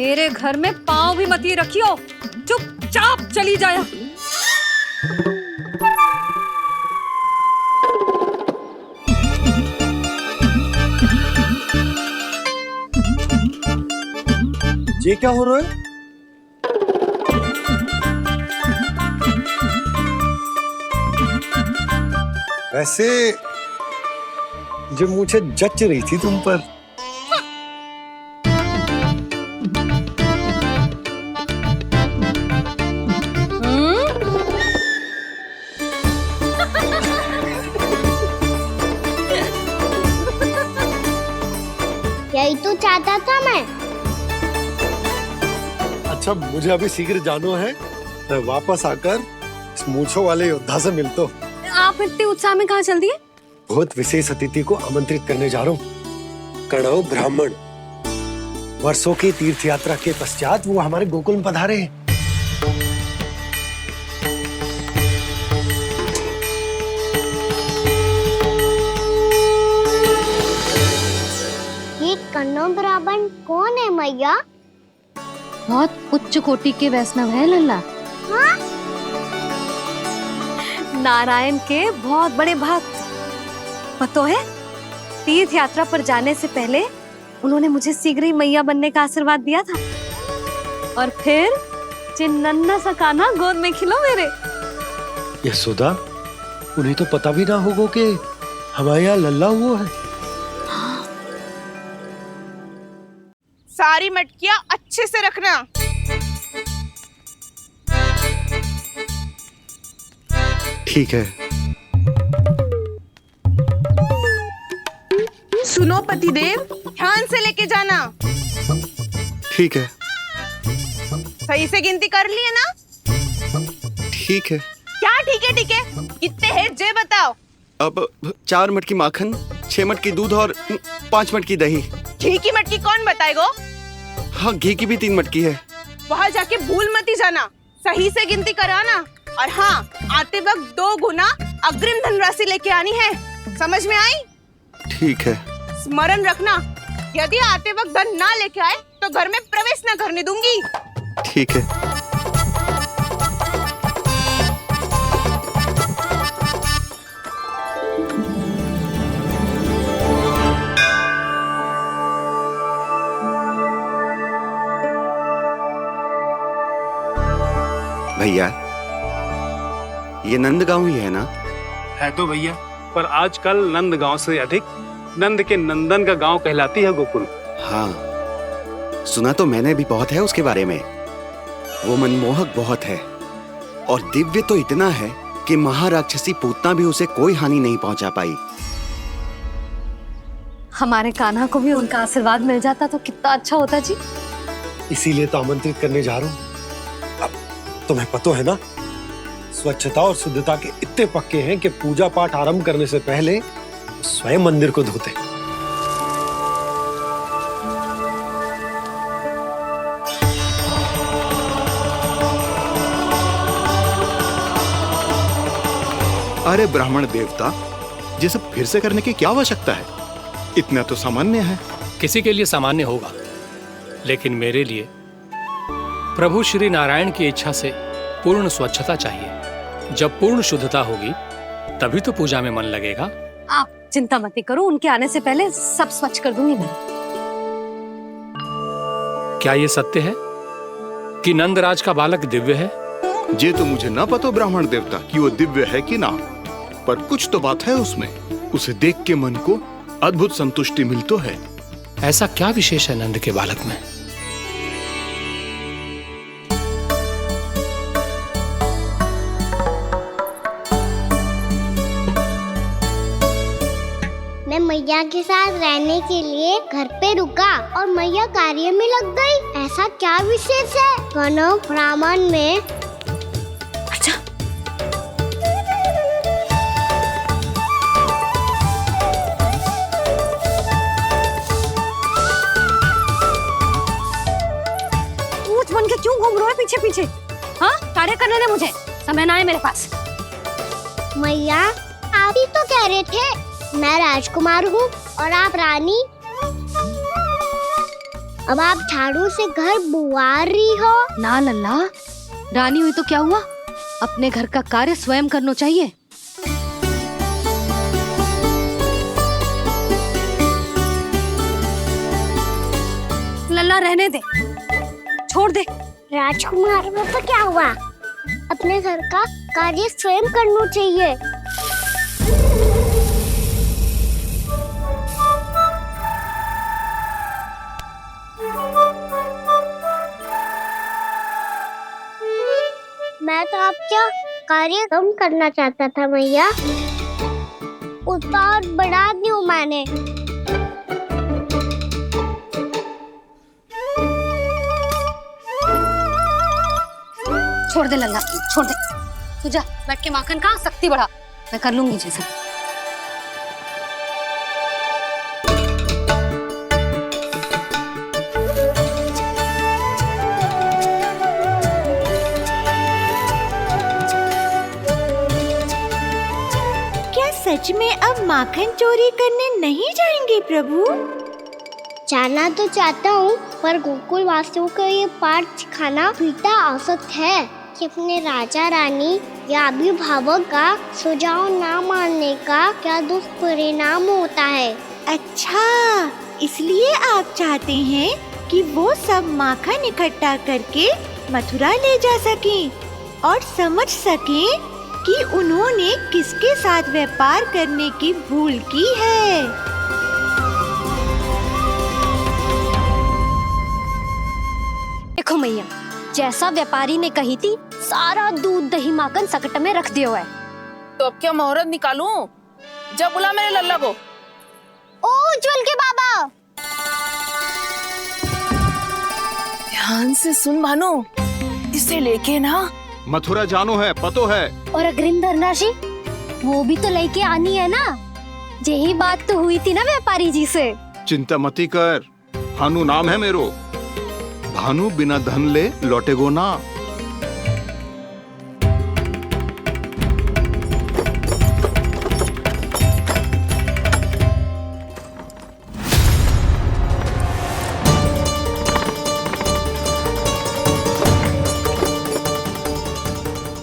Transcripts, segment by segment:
मेरे घर में पाँव भी मत ही रखियो, चुपचाप चली जाया। ये क्या हो रहा है? वैसे जो मुझे जच रही थी तुम पर। यही तो चाहता था मैं। अच्छा, मुझे अभी शीघ्र जाना है। मैं वापस आकर इस मूंछों वाले योद्धा से मिलता हूँ। आप इतने उत्साह में कहाँ चल दिए? बहुत विशेष अतिथि को आमंत्रित करने जा रहा हूँ। कणव ब्राह्मण। वर्षों की तीर्थ यात्रा के पश्चात वो हमारे गोकुल में पधारे हैं। ये कणव ब्राह्मण कौन है मैया? बहुत उच्च कोटि के वैष्णव है लल्ला। हाँ? नारायण के बहुत बड़े भक्त। पता है, तीर्थ यात्रा पर जाने से पहले उन्होंने मुझे शीघ्र ही मैया बनने का आशीर्वाद दिया था। और फिर चिन्नन्ना सा कान्हा गोद में खिलो मेरे। यशोदा, उन्हें तो पता भी ना होगा कि हमारे यहाँ लल्ला हुआ है। सारी मटकियां अच्छे से रखना। ठीक है। सुनो पतिदेव, ध्यान से लेके जाना। ठीक है। सही से गिनती कर लिए ना? ठीक है। क्या ठीक है ठीक है? कितने हैं जे बताओ। अब 4 मटकी माखन, 6 मटकी दूध और 5 मटकी दही। घी की मटकी कौन बताएगो? हाँ, घी की भी 3 मटकी है। वहाँ जाके भूल मत ही जाना, सही से गिनती कराना। और हाँ, आते वक्त 2 गुना अग्रिम धनराशि लेके आनी है। समझ में आई? ठीक है। स्मरण रखना, यदि आते वक्त धन ना लेके आए तो घर में प्रवेश ना करने दूंगी। ठीक है। भैया, ये नंदगांव ही है ना? है तो भैया, पर आजकल नंदगांव से अधिक नंद के नंदन का गांव कहलाती है गोकुल। हाँ, सुना तो मैंने भी बहुत है उसके बारे में। वो मनमोहक बहुत है और दिव्य तो इतना है कि महाराक्षसी पूतना भी उसे कोई हानि नहीं पहुंचा पाई। हमारे कान्हा को भी उनका आशीर्वाद मिल जाता तो कितना अच्छा होता जी। इसीलिए तो आमंत्रित करने जा रहा हूँ। अब तुम्हें पता है ना, स्वच्छता और शुद्धता के इतने पक्के हैं कि पूजा पाठ आरंभ करने से पहले स्वयं मंदिर को धोते। अरे ब्राह्मण देवता, ये सब फिर से करने की क्या आवश्यकता है? इतना तो सामान्य है। किसी के लिए सामान्य होगा, लेकिन मेरे लिए प्रभु श्री नारायण की इच्छा से पूर्ण स्वच्छता चाहिए। जब पूर्ण शुद्धता होगी तभी तो पूजा में मन लगेगा। आप चिंता मत करो, उनके आने से पहले सब स्वच्छ कर दूंगी मैं। क्या ये सत्य है कि नंदराज का बालक दिव्य है? ये तो मुझे ना पता ब्राह्मण देवता कि वो दिव्य है कि ना, पर कुछ तो बात है उसमें। उसे देख के मन को अद्भुत संतुष्टि मिलती है। ऐसा क्या विशेष है नंद के बालक में? मैं मैया के साथ रहने के लिए घर पे रुका और मैया कार्य में लग गई। ऐसा क्या विशेष है कणव ब्राह्मण में? अच्छा, ऊंट बन के क्यों घूम रहा है पीछे पीछे? हाँ, कार्य करने दे मुझे, समय ना है मेरे पास। मैया, आप ही तो कह रहे थे मैं राजकुमार हूँ और आप रानी। अब आप झाड़ू से घर बुआ रही हो। ना लल्ला, रानी हुई तो क्या हुआ, अपने घर का कार्य स्वयं करना चाहिए। लल्ला रहने दे, छोड़ दे। राजकुमार में तो क्या हुआ, अपने घर का कार्य स्वयं करना चाहिए। मैं तो आपका कार्य कम करना चाहता था मैया, उतना और बढ़ा दूं मैंने। छोड़ दे लल्ला, छोड़ दे। तू जा बैठ के माखन खा, शक्ति बढ़ा, मैं कर लूंगी जैसे। क्या सच में अब माखन चोरी करने नहीं जाएंगे प्रभु? जाना तो चाहता हूँ, पर गोकुल वासियों को ये पाठ सिखाना पिता आवश्यक है कि अपने राजा रानी या अभिभावक का सुझाव ना मानने का क्या दुष्परिणाम होता है। अच्छा, इसलिए आप चाहते हैं कि वो सब माखन इकट्ठा करके मथुरा ले जा सकें और समझ सकें कि उन्होंने किसके साथ व्यापार करने की भूल की है। देखो मैया, जैसा व्यापारी ने कही थी, सारा दूध दही माखन सकट में रख दिया है। तो अब क्या मुहूर्त निकालूं? जब बुला मेरे लल्ला को। ओ उज्जवल के बाबा, ध्यान से सुन भानु, इसे लेके ना मथुरा जानो है, पतो है। और अग्रिम धनराशि वो भी तो लेके आनी है ना, यही बात तो हुई थी ना व्यापारी जी से। चिंता मती कर, भानु नाम है मेरो। भानु बिना धन ले लौटेगो ना।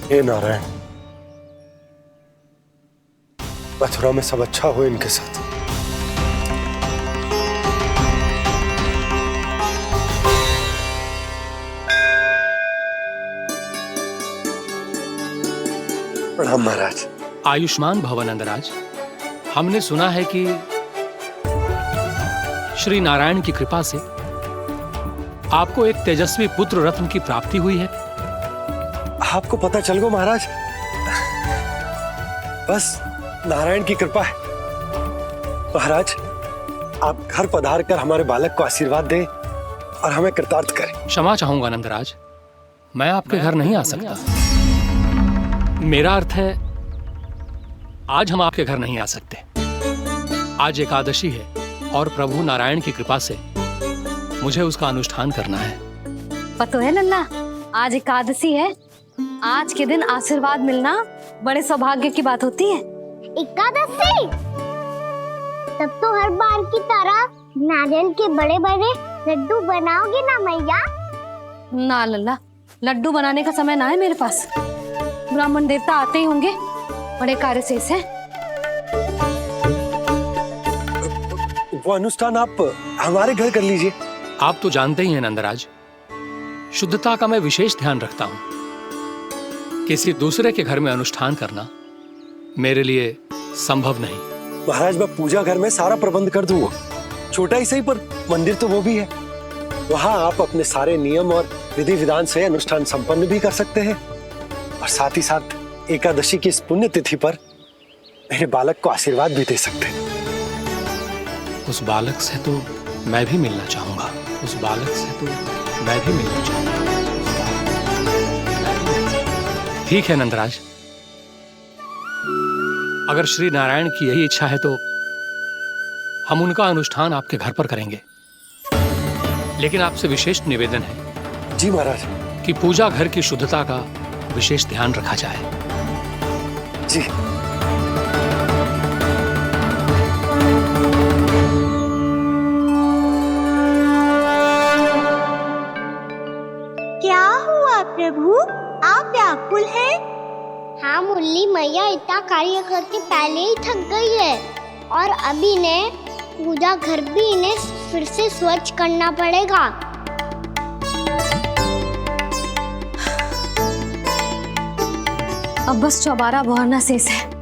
हे नारायण, मथुरा में सब अच्छा हो इनके साथ। प्रणाम महाराज। आयुष्मान भव नंदराज। हमने सुना है कि श्री नारायण की कृपा से आपको एक तेजस्वी पुत्र रत्न की प्राप्ति हुई है। आपको पता चल गो महाराज, बस नारायण की कृपा है। महाराज, आप घर पधार कर हमारे बालक को आशीर्वाद दें और हमें कृतार्थ करें। क्षमा चाहूंगा नंदराज, मैं आपके घर नहीं आ सकता। मेरा अर्थ है, आज हम आपके घर नहीं आ सकते। आज एकादशी है और प्रभु नारायण की कृपा से मुझे उसका अनुष्ठान करना है। पता है लल्ला, आज एकादशी है। आज के दिन आशीर्वाद मिलना बड़े सौभाग्य की बात होती है। एकादशी, तब तो हर बार की तरह नारियल के बड़े बड़े लड्डू बनाओगे ना मैया? ना लल्ला, लड्डू बनाने का समय ना है मेरे पास। ब्राह्मण देवता आते ही होंगे, बड़े कार्य शेष हैं। वो अनुष्ठान आप हमारे घर कर लीजिए। आप तो जानते ही हैं नंदराज, शुद्धता का मैं विशेष ध्यान रखता हूं। किसी दूसरे के घर में अनुष्ठान करना मेरे लिए संभव नहीं। महाराज, मैं पूजा घर में सारा प्रबंध कर दूंगा, छोटा ही सही पर मंदिर तो वो भी है। वहां आप अपने सारे नियम और विधि विधान से अनुष्ठान संपन्न भी कर सकते हैं और साथ ही साथ एकादशी की इस पुण्य तिथि पर मेरे बालक को आशीर्वाद भी दे सकते हैं। उस बालक से तो मैं भी मिलना चाहूंगा। उस बालक से तो मैं भी मिलना चाहूंगा। ठीक है नंदराज, अगर श्री नारायण की यही इच्छा है तो हम उनका अनुष्ठान आपके घर पर करेंगे। लेकिन आपसे विशेष निवेदन है। जी महाराज। कि पूजा घर की शुद्धता का विशेष ध्यान रखा जाए। जी। प्रभु, आप व्याकुल हैं? हाँ मुरली, मैया इतना कार्य करके पहले ही थक गई है और अभी इन्हें पूजा घर भी इन्हें फिर से स्वच्छ करना पड़ेगा। अब बस चौबारा बहाना शेष है।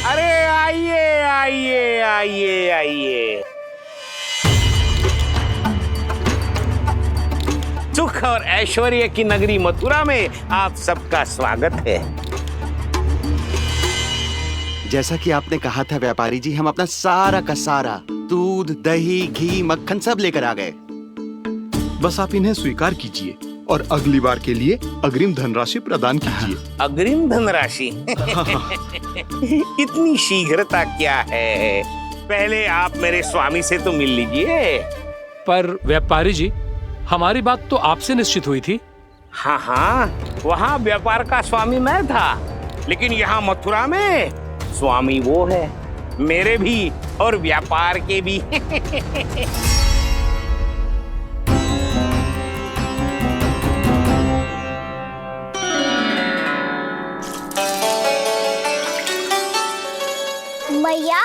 अरे आइए आइए आइए आइए, सुख और ऐश्वर्य की नगरी मथुरा में आप सबका स्वागत है। जैसा कि आपने कहा था व्यापारी जी, हम अपना सारा का सारा दूध, दही, घी, मक्खन सब लेकर आ गए। बस आप इन्हें स्वीकार कीजिए और अगली बार के लिए अग्रिम धनराशि प्रदान कीजिए। अग्रिम धनराशि? इतनी शीघ्रता क्या है? पहले आप मेरे स्वामी से तो मिल लीजिए। पर व्यापारी जी, हमारी बात तो आपसे निश्चित हुई थी। हाँ हाँ, वहाँ व्यापार का स्वामी मैं था, लेकिन यहाँ मथुरा में स्वामी वो है, मेरे भी और व्यापार के भी। मैया,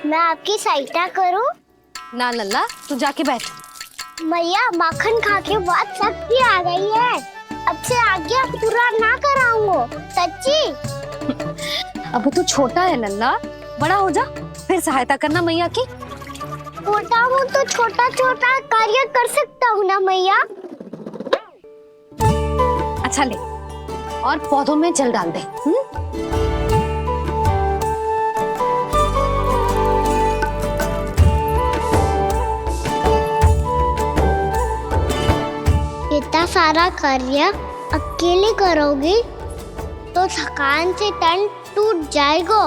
मैं आपकी सहायता करूं? ना लल्ला, तू जाके बैठ। मैया, माखन खा के बहुत शक्ति आ गई है। अब से आगे पूरा ना कराऊंगा, सच्ची। अब तू छोटा है लल्ला, बड़ा हो जा फिर सहायता करना मैया की। छोटा हूँ तो छोटा छोटा कार्य कर सकता हूँ ना मैया। अच्छा ले, और पौधों में जल डाल दे। इतना सारा कार्य अकेले करोगी तो थकान से तन टूट जाएगा।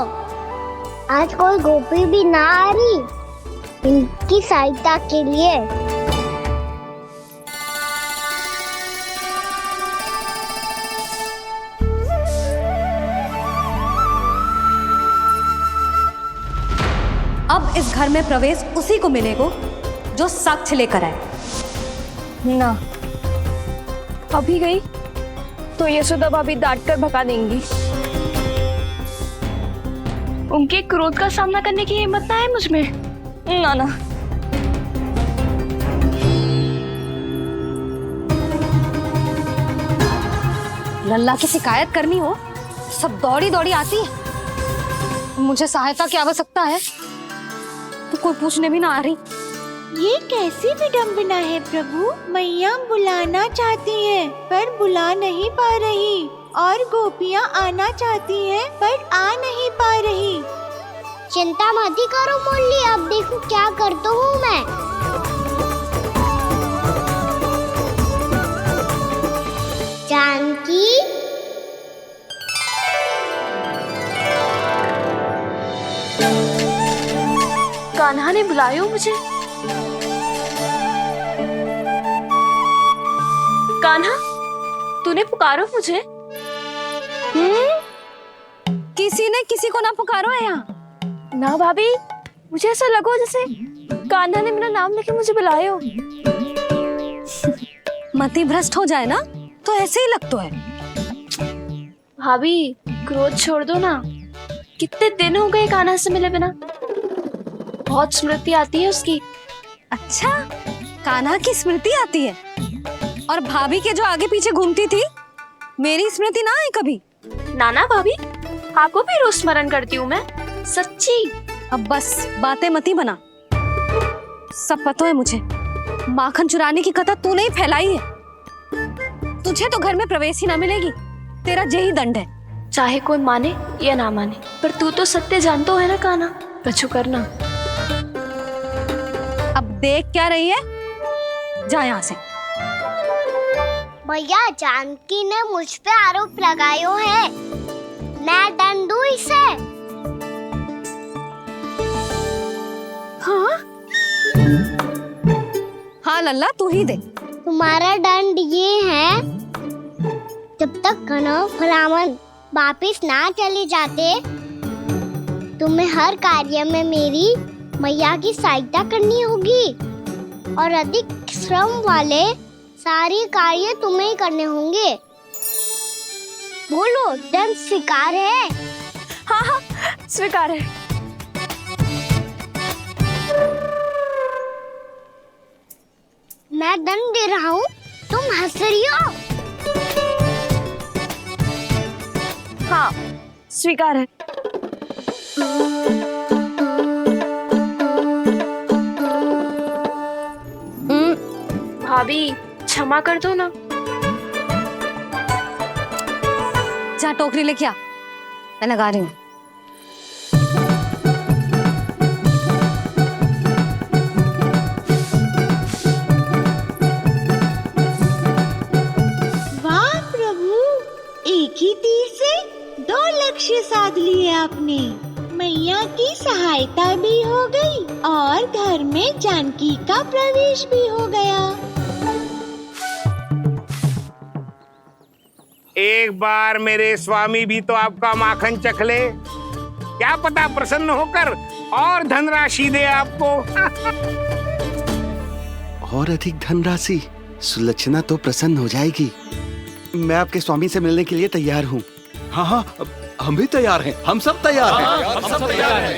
आज कोई गोपी भी ना आ रही इनकी सहायता के लिए। अब इस घर में प्रवेश उसी को मिलेगा जो साक्ष्य लेकर आए। ना, अभी गई तो यशोदा भाभी डांट कर भगा देंगी। उनके क्रोध का सामना करने की हिम्मत ना है मुझ में। ना ना। लल्ला की शिकायत करनी हो सब दौड़ी दौड़ी आती है। मुझे सहायता की आवश्यकता है तो कोई पूछने भी ना आ रही। ये कैसी विडंबना है प्रभु। मैया बुलाना चाहती हैं पर बुला नहीं पा रही, और गोपियाँ आना चाहती हैं पर आ नहीं पा रही। चिंता मत ही करो मुरली, अब देखो क्या करता हूँ मैं। जानकी, कान्हा ने बुलाया मुझे। कान्हा, तूने पुकारो मुझे? किसी ने किसी को ना पुकारो है यहाँ। ना भाभी, मुझे ऐसा लगो जैसे कान्हा ने मेरा नाम लेके मुझे बुलाया हो। मति भ्रष्ट हो जाए ना तो ऐसे ही लगता है। भाभी, क्रोध छोड़ दो ना। कितने दिन हो गए कान्हा से मिले बिना। बहुत स्मृति आती है उसकी। अच्छा, कान्हा की स्मृति आती है? और भाभी के जो आगे पीछे घूमती थी, मेरी स्मृति ना आई कभी? नाना भाभी, आपको भी रोज स्मरण करती हूँ मैं, सच्ची। अब बस बातें मती बना। सब पता है मुझे। माखन चुराने की कथा तूने ही फैलाई है। तुझे तो घर में प्रवेश ही ना मिलेगी। तेरा यही दंड है। चाहे कोई माने या ना माने, पर तू तो सत्य जानतो है ना कान्हा। कछु करना। अब देख क्या रही है, जा यहाँ से। भैया, जानकी ने मुझ पे आरोप लगायो है, मैं दंड दूं इसे। लल्ला तू ही दे। तुम्हारा दंड ये है, जब तक कनव ब्राह्मण वापिस ना चले जाते, तुम्हें हर कार्य में मेरी मैया की सहायता करनी होगी और अधिक श्रम वाले सारे कार्य तुम्हें ही करने होंगे। बोलो, दंड स्वीकार है? हाँ हाँ स्वीकार है। मैं दंड दे रहा हूँ, तुम हंस रही हो? हाँ स्वीकार है। भाभी क्षमा कर दो ना। जा टोकरी लेके आ, मैं लगा रही हूँ। वाह प्रभु, एक ही तीर से 2 लक्ष्य साध लिए आपने। मैया की सहायता भी हो गई और घर में जानकी का प्रवेश भी हो गया। एक बार मेरे स्वामी भी तो आपका माखन चख ले, क्या पता प्रसन्न होकर और धनराशि दे आपको। और अधिक धनराशि? सुलक्षणा तो प्रसन्न हो जाएगी। मैं आपके स्वामी से मिलने के लिए तैयार हूँ। हाँ हाँ, हम भी तैयार हैं, हम सब तैयार हैं। हम सब तैयार हैं।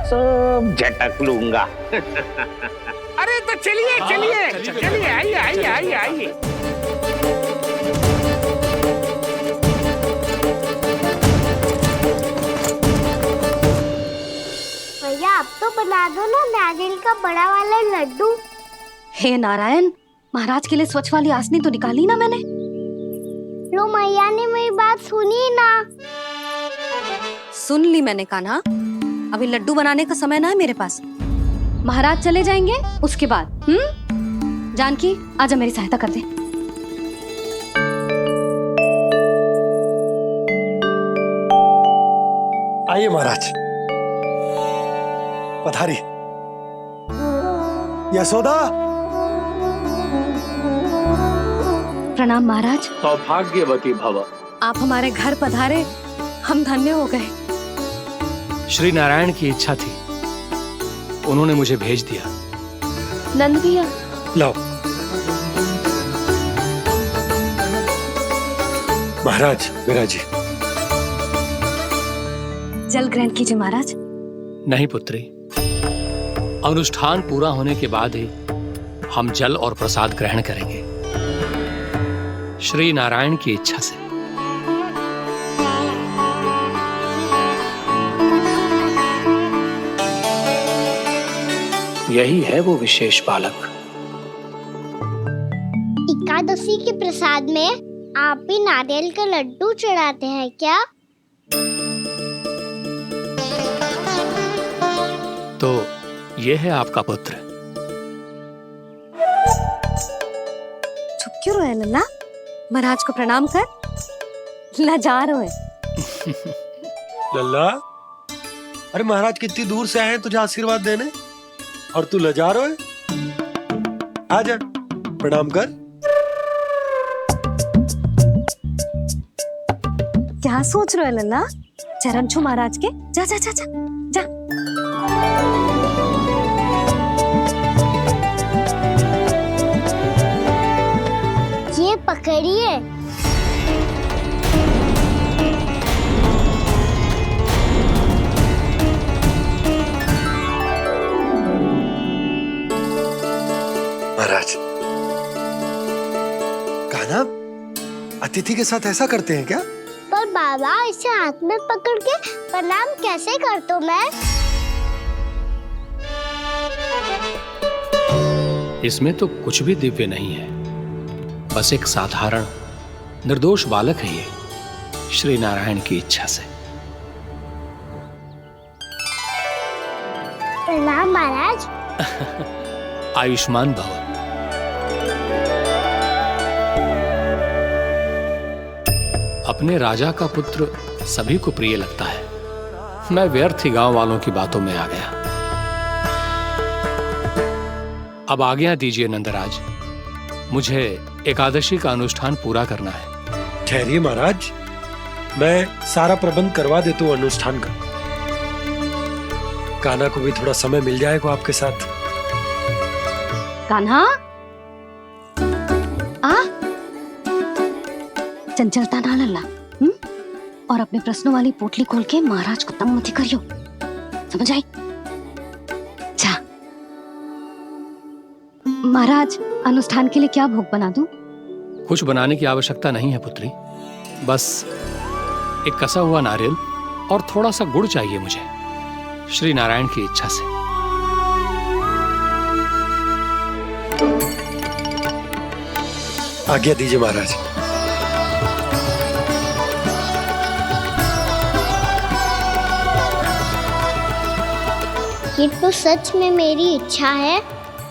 सब झटक लूंगा। अरे तो चलिए चलिए चलिए, आइए आइए आइए आइए। भैया अब तो बना दो ना नारियल का बड़ा वाला लड्डू। हे नारायण, महाराज के लिए स्वच्छ वाली आसनी तो निकाली ना मैंने। लो मैया ने मेरी बात सुनी ना। सुन ली मैंने कान्हा, अभी लड्डू बनाने का समय ना है मेरे पास। महाराज चले जाएंगे उसके बाद। जानकी आजा मेरी सहायता कर दे। आइए महाराज, पधारी। यशोदा। प्रणाम महाराज। सौभाग्यवती भव। आप हमारे घर पधारे, हम धन्य हो गए। श्री नारायण की इच्छा थी, उन्होंने मुझे भेज दिया। नंद भैया लाओ। महाराज मेरा जी। जल ग्रहण कीजिए महाराज। नहीं पुत्री, अनुष्ठान पूरा होने के बाद ही हम जल और प्रसाद ग्रहण करेंगे, श्री नारायण की इच्छा से। यही है वो विशेष बालक। एकादशी के प्रसाद में आप भी नारियल का लड्डू चढ़ाते हैं क्या? तो ये है आपका पुत्र। चुप क्यों रहे लल्ला? महाराज को प्रणाम कर। लाजार हो। लल्ला, अरे महाराज कितनी दूर से आए हैं तुझे आशीर्वाद देने, और तू लजार हो? आजा प्रणाम कर। क्या सोच रहे हो लल्ला? चरण छू महाराज के। जा जा जा जा जा। ये पकड़िए। महाराज, कान्हा अतिथि के साथ ऐसा करते हैं क्या? पर बाबा, इसे हाथ में पकड़ के प्रणाम कैसे करता हूँ मैं? इसमें तो कुछ भी दिव्य नहीं है, बस एक साधारण निर्दोष बालक है ये, श्री नारायण की इच्छा से। प्रणाम महाराज। आयुष्मान भव। अपने राजा का पुत्र सभी को प्रिय लगता है। मैं व्यर्थ ही गांव वालों की बातों में आ गया। अब आज्ञा दीजिए नंदराज, मुझे एकादशी का अनुष्ठान पूरा करना है। ठहरिए महाराज, मैं सारा प्रबंध करवा देता हूँ अनुष्ठान का। कान्हा को भी थोड़ा समय मिल जाएगा आपके साथ। कान्हा, आ चंचलता ना लल्ला, और अपने प्रश्नों वाली पोटली खोल के महाराज को तंग मत करियो, समझ आई? जा महाराज, अनुष्ठान के लिए क्या भोग बना दूं? कुछ बनाने की आवश्यकता नहीं है पुत्री, बस एक कसा हुआ नारियल और थोड़ा सा गुड़ चाहिए मुझे, श्री नारायण की इच्छा से। आज्ञा दीजिए महाराज। ये तो सच में मेरी इच्छा है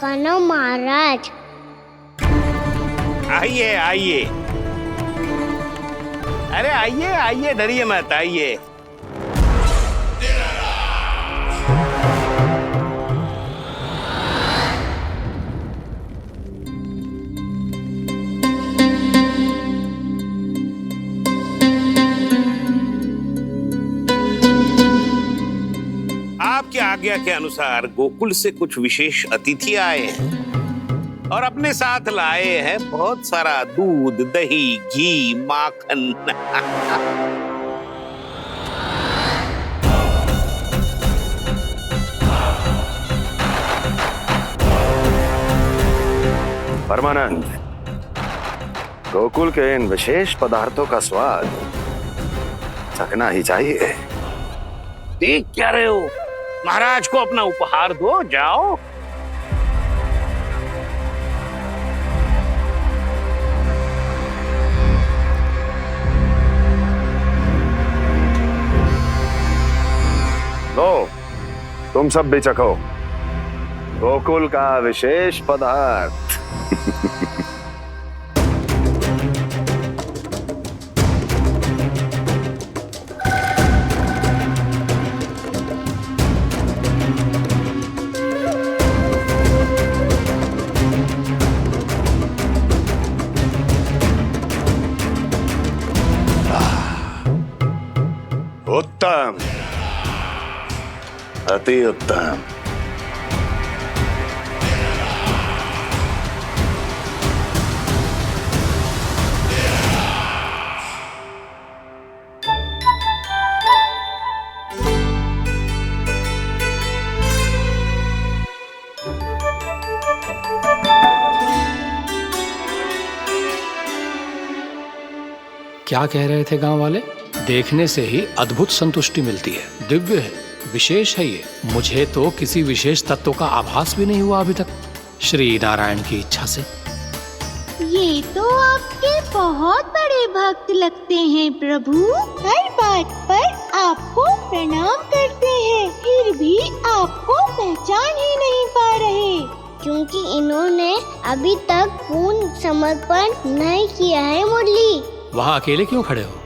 कान्हा महाराज। आइए आइए, अरे आइए आइए, डरिए मत, आइए। आपकी आज्ञा के अनुसार गोकुल से कुछ विशेष अतिथि आए हैं और अपने साथ लाए हैं बहुत सारा दूध, दही, घी, माखन। परमानंद, गोकुल के इन विशेष पदार्थों का स्वाद चखना ही चाहिए। देख क्या रहे हो, महाराज को अपना उपहार दो, जाओ। लो, तुम सब भी चखो गोकुल का विशेष पदार्थ। उत्तम, अति उत्तम। क्या कह रहे थे गांव वाले? देखने से ही अद्भुत संतुष्टि मिलती है, दिव्य है, विशेष है ये। मुझे तो किसी विशेष तत्व का आभास भी नहीं हुआ अभी तक, श्री नारायण की इच्छा से। ये तो आपके बहुत बड़े भक्त लगते हैं प्रभु, हर बात पर आपको प्रणाम करते हैं, फिर भी आपको पहचान ही नहीं पा रहे। क्योंकि इन्होंने अभी तक पूर्ण समर्पण नहीं किया है मुरली। वहाँ अकेले क्यों खड़े हो?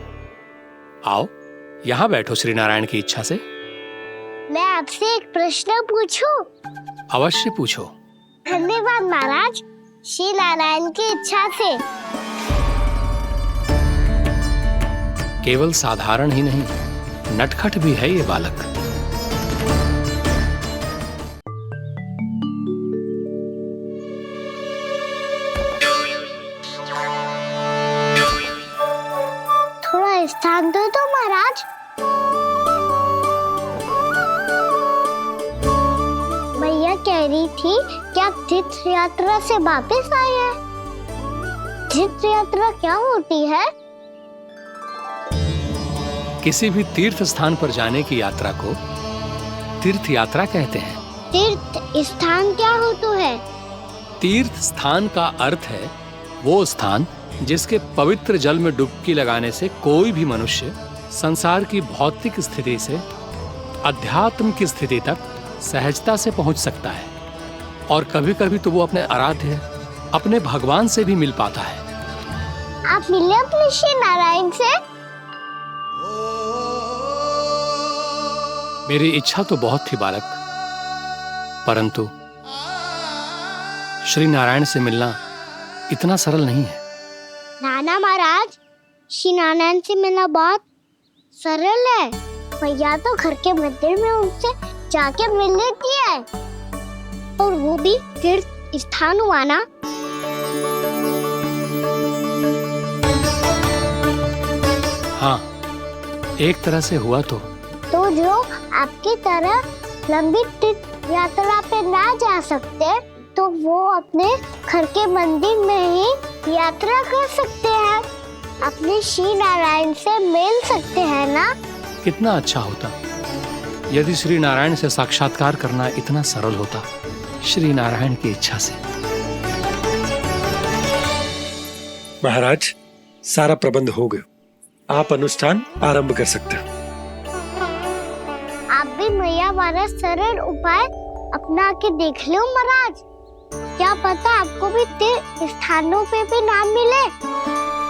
आओ यहाँ बैठो श्री नारायण की इच्छा से। मैं आपसे एक प्रश्न पूछूं? अवश्य पूछो। धन्यवाद महाराज, श्री नारायण की इच्छा से। केवल साधारण ही नहीं, नटखट भी है ये बालक। थोड़ा स्थान दो तो महाराज। भैया कह रही थी कि आप तीर्थ यात्रा से वापस आए हैं। तीर्थ यात्रा क्या होती है? किसी भी तीर्थ स्थान पर जाने की यात्रा को तीर्थ यात्रा कहते हैं। तीर्थ स्थान क्या होता है? तीर्थ स्थान का अर्थ है वो स्थान जिसके पवित्र जल में डुबकी लगाने से कोई भी मनुष्य संसार की भौतिक स्थिति से अध्यात्म की स्थिति तक सहजता से पहुंच सकता है, और कभी कभी तो वो अपने आराध्य, अपने भगवान से भी मिल पाता है। आप मिले अपने श्री नारायण से? मेरी इच्छा तो बहुत थी बालक, परंतु श्री नारायण से मिलना इतना सरल नहीं है। नाना महाराज, श्री नारायण से मिलना बहुत सरल है। मैया तो घर के मंदिर में उनसे जाके मिल लेती है, और वो भी तीर्थ स्थान हुआ ना। हाँ, एक तरह से हुआ तो जो आपकी तरह लंबी तीर्थ यात्रा पे ना जा सकते, तो वो अपने घर के मंदिर में ही यात्रा कर सकते हैं, अपने श्री नारायण से मिल सकते हैं ना। कितना अच्छा होता यदि श्री नारायण से साक्षात्कार करना इतना सरल होता, श्री नारायण की इच्छा से। महाराज, सारा प्रबंध हो गया, आप अनुष्ठान आरंभ कर सकते हो। आप भी मैया वाला सरल उपाय अपना के देख लो महाराज। क्या पता आपको भी तीर्थ स्थानों पे भी नाम मिले,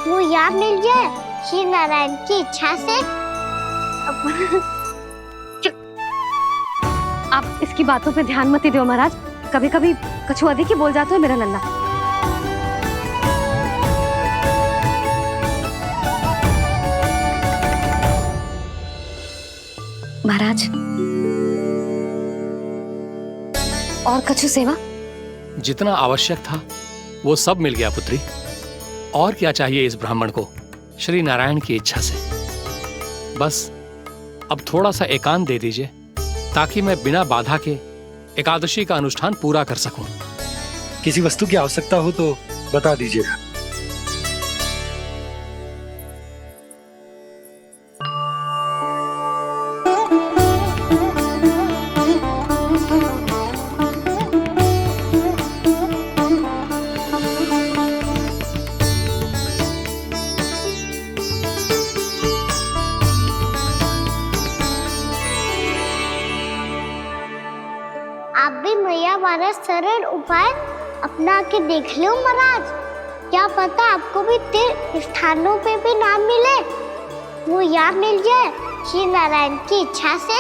वो याद मिल जाए श्री नारायण की इच्छा से। आप इसकी बातों पे ध्यान मत दो महाराज, कभी कभी कछु अधिक ही बोल जाते हो मेरा नन्ना। महाराज, और कछु सेवा? जितना आवश्यक था वो सब मिल गया पुत्री। और क्या चाहिए इस ब्राह्मण को श्री नारायण की इच्छा से? बस अब थोड़ा सा एकांत दे दीजिए, ताकि मैं बिना बाधा के एकादशी का अनुष्ठान पूरा कर सकूं। किसी वस्तु की आवश्यकता हो तो बता दीजिएगा। आप भी मैया वाला सरल उपाय अपना के देख लो महाराज। क्या पता आपको भी तीर्थ स्थानों पे भी नाम मिले, वो याद मिल जाए श्री नारायण की इच्छा से।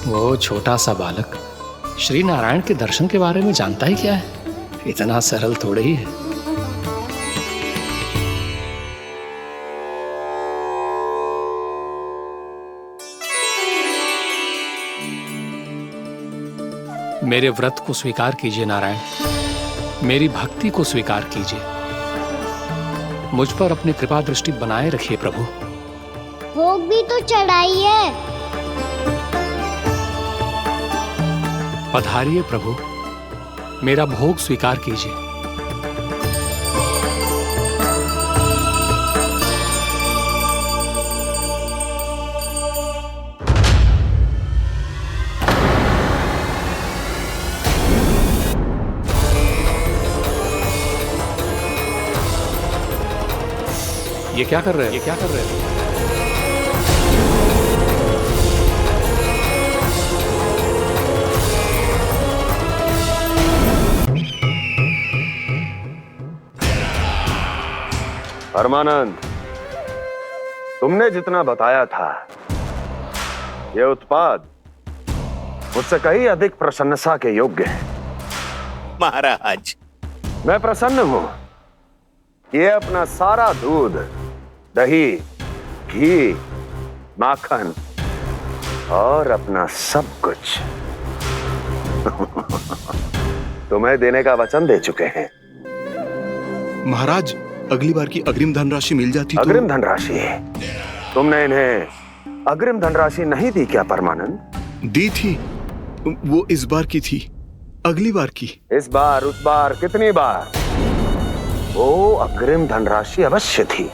वो छोटा सा बालक श्री नारायण के दर्शन के बारे में जानता ही क्या है? इतना सरल थोड़े ही है। मेरे व्रत को स्वीकार कीजिए नारायण, मेरी भक्ति को स्वीकार कीजिए, मुझ पर अपनी कृपा दृष्टि बनाए रखिए प्रभु। भोग भी तो चढ़ाइए। पधारिए प्रभु, मेरा भोग स्वीकार कीजिए। ये क्या कर रहे हैं? ये क्या कर रहे हैं? परमानंद, तुमने जितना बताया था, ये उत्पाद मुझसे कहीं अधिक प्रशंसा के योग्य है। महाराज, मैं प्रसन्न हूं। ये अपना सारा दूध, दही, घी, माखन और अपना सब कुछ तुम्हें देने का वचन दे चुके हैं। महाराज, अगली बार की अग्रिम धनराशि मिल जाती तो। अग्रिम धनराशि? तुमने इन्हें अग्रिम धनराशि नहीं दी क्या परमानंद? दी थी, वो इस बार की थी, अगली बार की। इस बार, उस बार, कितनी बार? वो अग्रिम धनराशि अवश्य थी,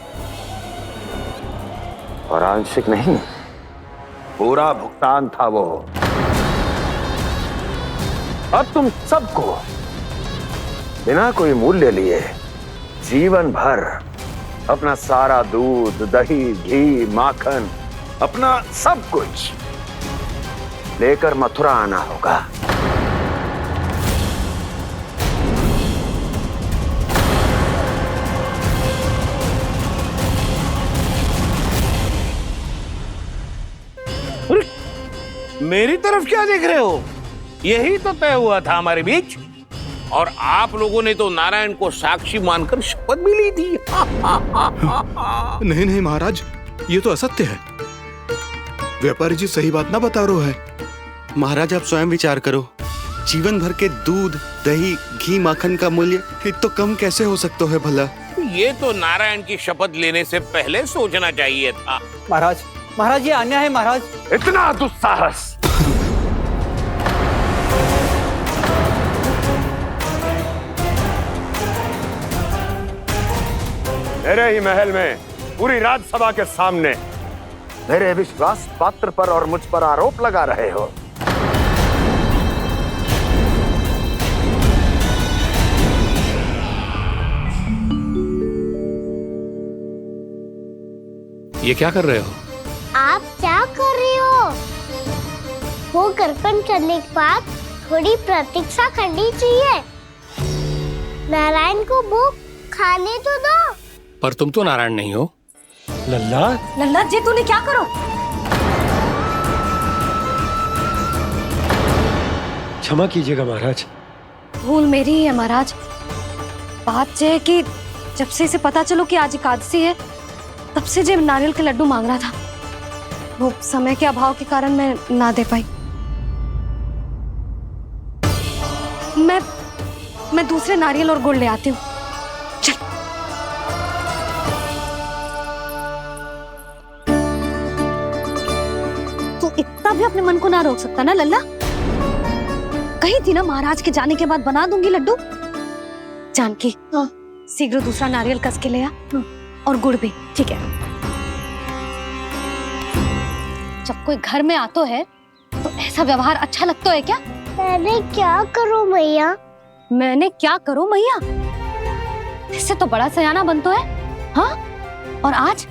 और आंशिक नहीं, पूरा भुगतान था वो। अब तुम सबको बिना कोई मूल्य लिए जीवन भर अपना सारा दूध, दही, घी, माखन, अपना सब कुछ लेकर मथुरा आना होगा। मेरी तरफ क्या देख रहे हो? यही तो तय हुआ था हमारे बीच। और आप लोगों ने तो नारायण को साक्षी मानकर शपथ भी ली थी। नहीं नहीं महाराज, ये तो असत्य है। व्यापारी जी सही बात ना बता रहे है। महाराज आप स्वयं विचार करो, जीवन भर के दूध, दही, घी, माखन का मूल्य तो कम कैसे हो सकता है भला? ये तो नारायण की शपथ लेने से पहले सोचना चाहिए था। महाराज, महाराज ये अन्याय है महाराज। इतना दुस्साहस! मेरे ही महल में पूरी राज्यसभा के सामने मेरे विश्वास पात्र पर और मुझ पर आरोप लगा रहे हो। ये क्या कर रहे हो? आप क्या कर रहे हो? वो करकन चलने के बाद थोड़ी प्रतीक्षा करनी चाहिए। नारायण को भूख खाने तो दो। पर तुम तो नारायण नहीं हो। लल्ला, लल्ला जी तूने क्या करो? क्षमा कीजिएगा महाराज। भूल मेरी ही है महाराज। बात यह है कि जब से इसे पता चलो कि आज एकादशी है, तब से जो नारियल के लड्डू मांग रहा था, वो समय के अभाव के कारण मैं ना दे पाई। मैं दूसरे नारियल और गुड़ ले आती हूँ। चल। तू इतना भी अपने मन को ना रोक सकता ना लल्ला? कही थी ना महाराज के जाने के बाद बना दूंगी लड्डू। जानकी, शीघ्र दूसरा नारियल कस के ले आ, और गुड़ भी। ठीक है। जब कोई घर में आतो है तो ऐसा व्यवहार अच्छा लगता है क्या? मैंने क्या करूं मैया? मैंने क्या करूं मैया? इससे तो बड़ा सयाना बनतो है। हाँ? और आज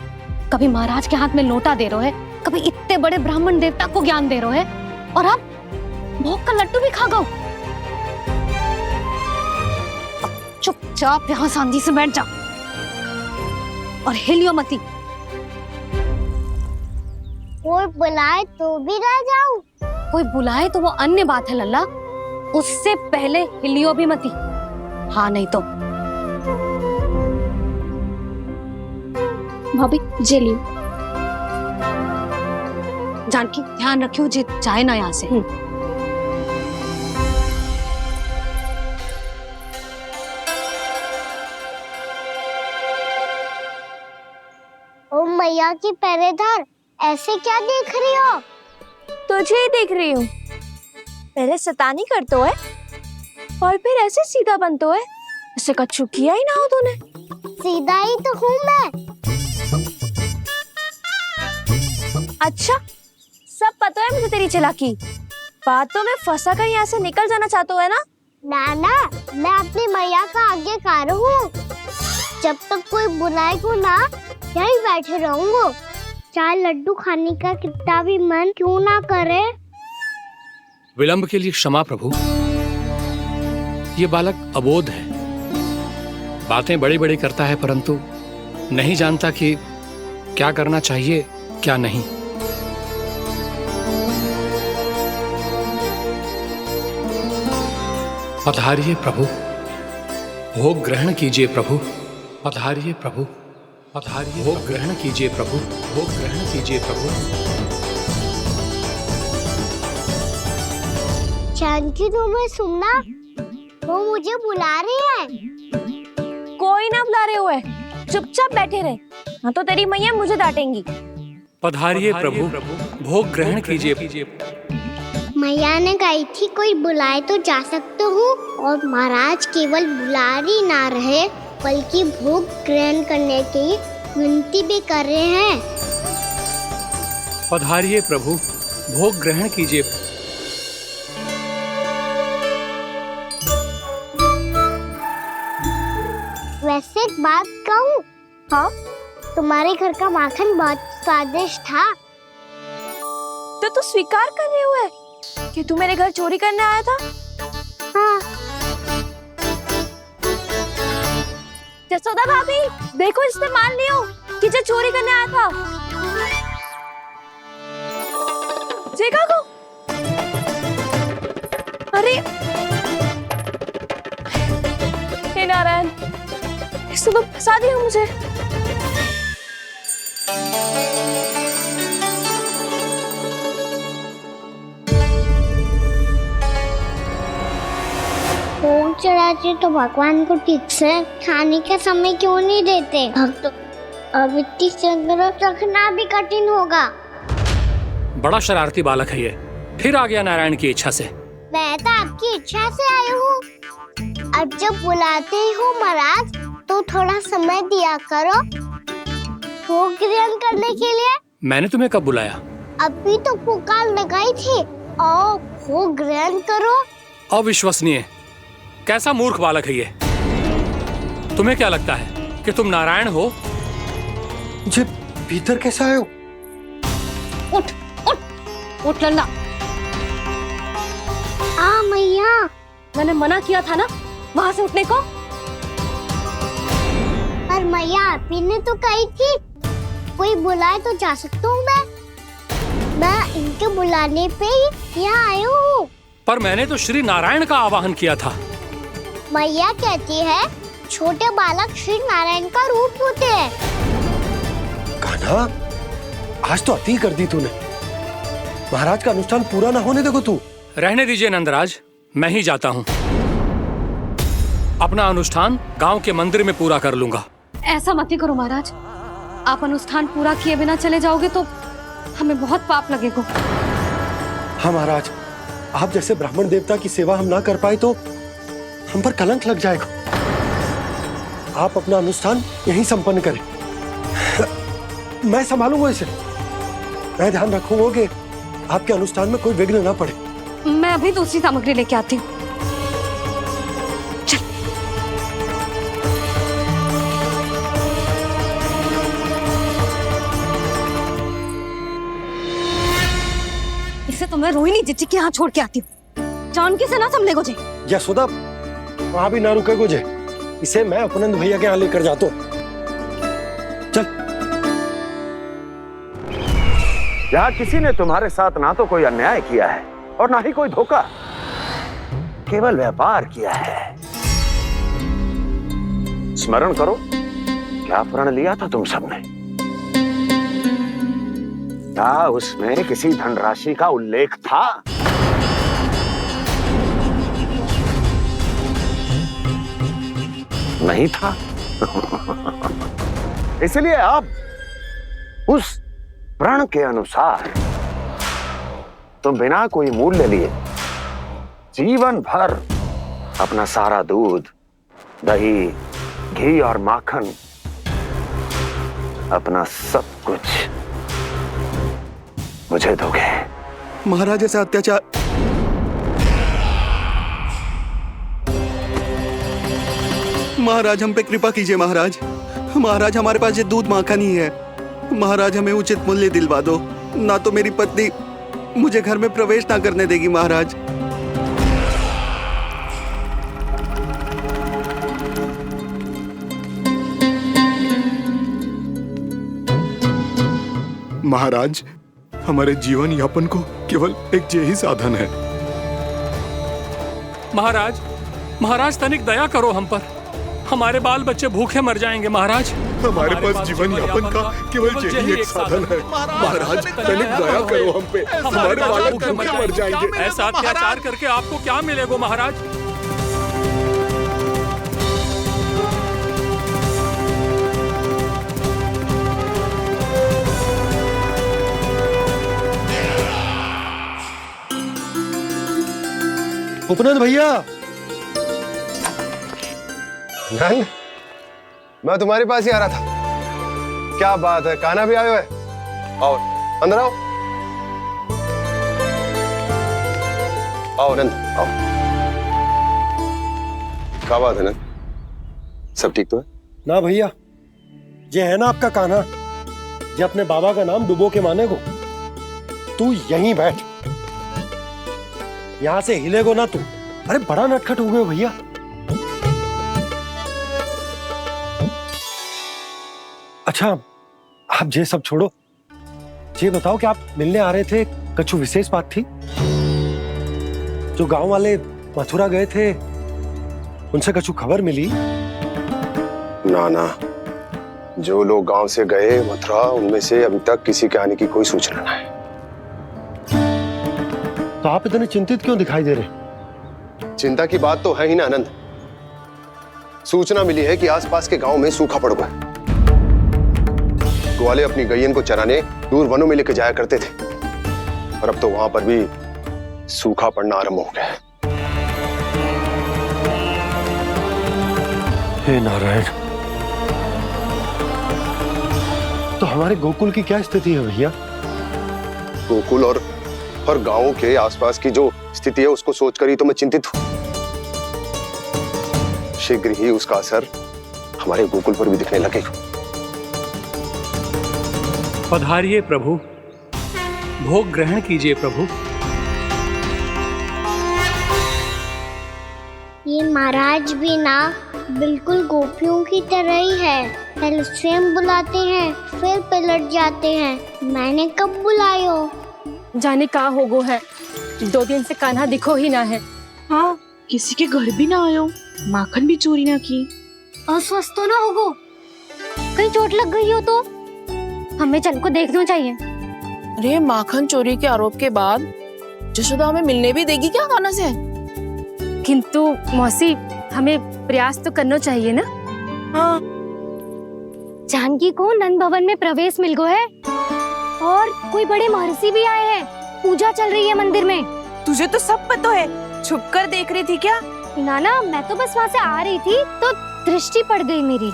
कभी महाराज के हाथ में लोटा दे रहे है, कभी इतने बड़े ब्राह्मण देवता को ज्ञान दे रहे है, और अब भोग का लड्डू भी खा गो। चुपचाप यहाँ शांति से बैठ जा और हिलियो मती। कोई बुलाए तो भी ना जाऊं? कोई बुलाए तो वो अन्य बात है लल्ला, उससे पहले हिलियो भी मती। हाँ नहीं तो। भाभी जे लियो। जानकी ध्यान रखियो जे जाए ना यहाँ से। ओ मैया की पहरेदार, ऐसे क्या देख रही हो? तुझे ही देख रही हूँ। पहले शैतानी करतो है और फिर ऐसे सीधा बनतो है। ऐसे कछु किया ही ना हो तूने। सीधा ही तो हूँ मैं। अच्छा, सब पता है मुझे तेरी चालाकी। बातों में फंसा कर यहाँ से निकल जाना चाहते हो है ना? नाना, मैं अपनी मैया का आज्ञाकार हूँ। जब तक कोई बुलाएगा ना, यहीं बैठे रहूंगा। चाहे लड्डू खाने का कितना भी मन क्यों ना करे। विलंब के लिए क्षमा प्रभु। ये बालक अबोध है, बातें बड़ी बड़ी करता है, परंतु नहीं जानता कि क्या करना चाहिए क्या नहीं। पधारिए प्रभु, भोग ग्रहण कीजिए प्रभु। पधारिए प्रभु, पधारिए। भोग ग्रहण कीजिए प्रभु, भोग ग्रहण कीजिए प्रभु। जानकी, तुम्हें सुनना? वो मुझे बुला रही है। कोई ना बुला रहे हुए, चुपचाप बैठे रहे, हाँ तो तेरी मैया मुझे डांटेंगी। पधारिए प्रभु, भोग ग्रहण कीजिए। मैया ने कही थी कोई बुलाए तो जा सकते हूँ, और महाराज केवल बुला ही ना रहे बल्कि भोग ग्रहण करने की विनती भी कर रहे हैं। पधारिए प्रभु, भोग ग्रहण कीजिए। वैसे एक बात कहूँ? हाँ? तुम्हारे घर का माखन बहुत स्वादिष्ट था। तो तू स्वीकार कर रहे हुए कि तू मेरे घर चोरी करने आया था? हाँ। जसोदा भाभी, देखो इसने मान लियो कि जो चोरी करने आया था। देखा को? फंसा दिया मुझे। भोग चढ़ाते तो भगवान को ठीक से खाने का समय क्यों नहीं देते? भक्त अब इतनी संग्रह रखना भी कठिन होगा। बड़ा शरारती बालक है ये, फिर आ गया नारायण की इच्छा से। मैं तो आपकी इच्छा से आई हूँ। अब जब बुलाते ही हो महाराज तो थोड़ा समय दिया करो भोग ग्रहण करने के लिए। मैंने तुम्हें कब बुलाया? अभी तो पुकार लगाई थी और भोग ग्रहण करो। अविश्वसनीय, कैसा मूर्ख बालक है ये। तुम्हें क्या लगता है कि तुम नारायण हो? जी भीतर कैसे आए हो? उठ उठ उठ लल्ला। मैया, मैंने मना किया था ना वहां से उठने को। पर मैया आपी ने तो कही थी कोई बुलाए तो जा सकता हूँ मैं इनके बुलाने पे ही यहाँ आई हूँ। पर मैंने तो श्री नारायण का आवाहन किया था। मैया कहती है छोटे बालक श्री नारायण का रूप होते हैं। कान्हा, आज तो अति कर दी तूने। महाराज का अनुष्ठान पूरा ना होने देखो तू। रहने दीजिए नंदराज, मैं ही जाता हूँ। अपना अनुष्ठान गांव के मंदिर में पूरा कर लूंगा। ऐसा मत ही करो महाराज, आप अनुष्ठान पूरा किए बिना चले जाओगे तो हमें बहुत पाप लगेगा। हाँ महाराज, आप जैसे ब्राह्मण देवता की सेवा हम ना कर पाए तो हम पर कलंक लग जाएगा। आप अपना अनुष्ठान यहीं संपन्न करें, मैं संभालूंगा इसे। मैं ध्यान रखूंगा कि आपके अनुष्ठान में कोई विघ्न ना पड़े। मैं अभी दूसरी सामग्री लेके आती हूँ। इसे तो मैं रोहिणी जीजी के यहाँ छोड़ के आती हूँ। जानकी से ना संभले गोजे। यशोदा, वहां भी ना रुके गोजे। इसे मैं अपनंद भैया के यहाँ लेकर जाता हूँ। चल। यहाँ किसी ने तुम्हारे साथ ना तो कोई अन्याय किया है और ना ही कोई धोखा, केवल व्यापार किया है। स्मरण करो क्या प्रण लिया था तुम सबने? क्या उसमें किसी धनराशि का उल्लेख था? नहीं था। इसलिए आप उस प्रण के अनुसार तुम बिना कोई मूल्य लिए जीवन भर अपना सारा दूध, दही, घी और माखन, अपना सब कुछ मुझे दोगे। महाराज ऐसा अत्याचार। महाराज हम पे कृपा कीजिए। महाराज, महाराज हमारे पास ये दूध माखन ही है। महाराज हमें उचित मूल्य दिलवा दो, ना तो मेरी पत्नी मुझे घर में प्रवेश ना करने देगी। महाराज, महाराज हमारे जीवन यापन को केवल एक यही साधन है। महाराज, महाराज तनिक दया करो हम पर। हमारे बाल बच्चे भूखे मर जाएंगे महाराज। हमारे पास जीवन यापन का केवल यही एक साधन है। महाराज तनिक दया करो हम पे, हमारे बालक भूखे मर जाएंगे। ऐसा अत्याचार करके आपको क्या मिलेगा महाराज? उपनंद भैया। नंद, मैं तुम्हारे पास ही आ रहा था। क्या बात है, कान्हा भी आयो है? आओ अंदर आओ। आओ नंद आओ। क्या बात है नंद, सब ठीक तो है? ना भैया, ये है ना आपका कान्हा, ये अपने बाबा का नाम डुबो के माने को। तू यहीं बैठ, यहां से हिलेगो ना तू। अरे बड़ा नटखट हो गए भैया। अच्छा आप ये सब छोड़ो, ये बताओ कि आप मिलने आ रहे थे, कछु विशेष बात थी? जो गांव वाले मथुरा गए थे उनसे कछु खबर मिली? ना ना, जो लोग गांव से गए मथुरा, उनमें से अभी तक किसी के आने की कोई सूचना नहीं। तो आप इतने चिंतित क्यों दिखाई दे रहे? चिंता की बात तो है ही ना आनंद। सूचना मिली है कि आसपास के गांव में सूखा पड़ गया। ग्वाले अपनी गैयन को चराने दूर वनों में लेके जाया करते थे, और अब तो वहां पर भी सूखा पड़ना आरंभ हो गया है। हे नारायण, तो हमारे गोकुल की क्या स्थिति है भैया? गोकुल और गांवों के आसपास की जो स्थिति है उसको सोचकर ही तो मैं चिंतित हूं। शीघ्र ही उसका असर हमारे गोकुल पर भी दिखने लगेगा। पधारिए प्रभु, भोग ग्रहण कीजिए प्रभु। ये महाराज भी ना बिल्कुल गोपियों की तरह ही है। पहले स्वयं बुलाते हैं, फिर पलट जाते हैं। मैंने कब बुलाई हो? जाने का होगो है, 2 दिन से कान्हा दिखो ही ना है। हाँ, किसी के घर भी ना आयो, माखन भी चोरी ना की। अस्वस्थ तो ना होगो? कहीं चोट लग गई हो तो हमें चल को देखना चाहिए। अरे माखन चोरी के आरोप के बाद जशोदा हमें मिलने भी देगी क्या कान्हा से? किंतु मौसी, हमें प्रयास तो करना चाहिए ना। हाँ। जानकी को नंद भवन में प्रवेश मिल गो है और कोई बड़े महर्षि भी आए हैं। पूजा चल रही है मंदिर में। तुझे तो सब पता है, छुप कर देख रही थी क्या? ना, मैं तो बस वहाँ से आ रही थी तो दृष्टि पड़ गई मेरी।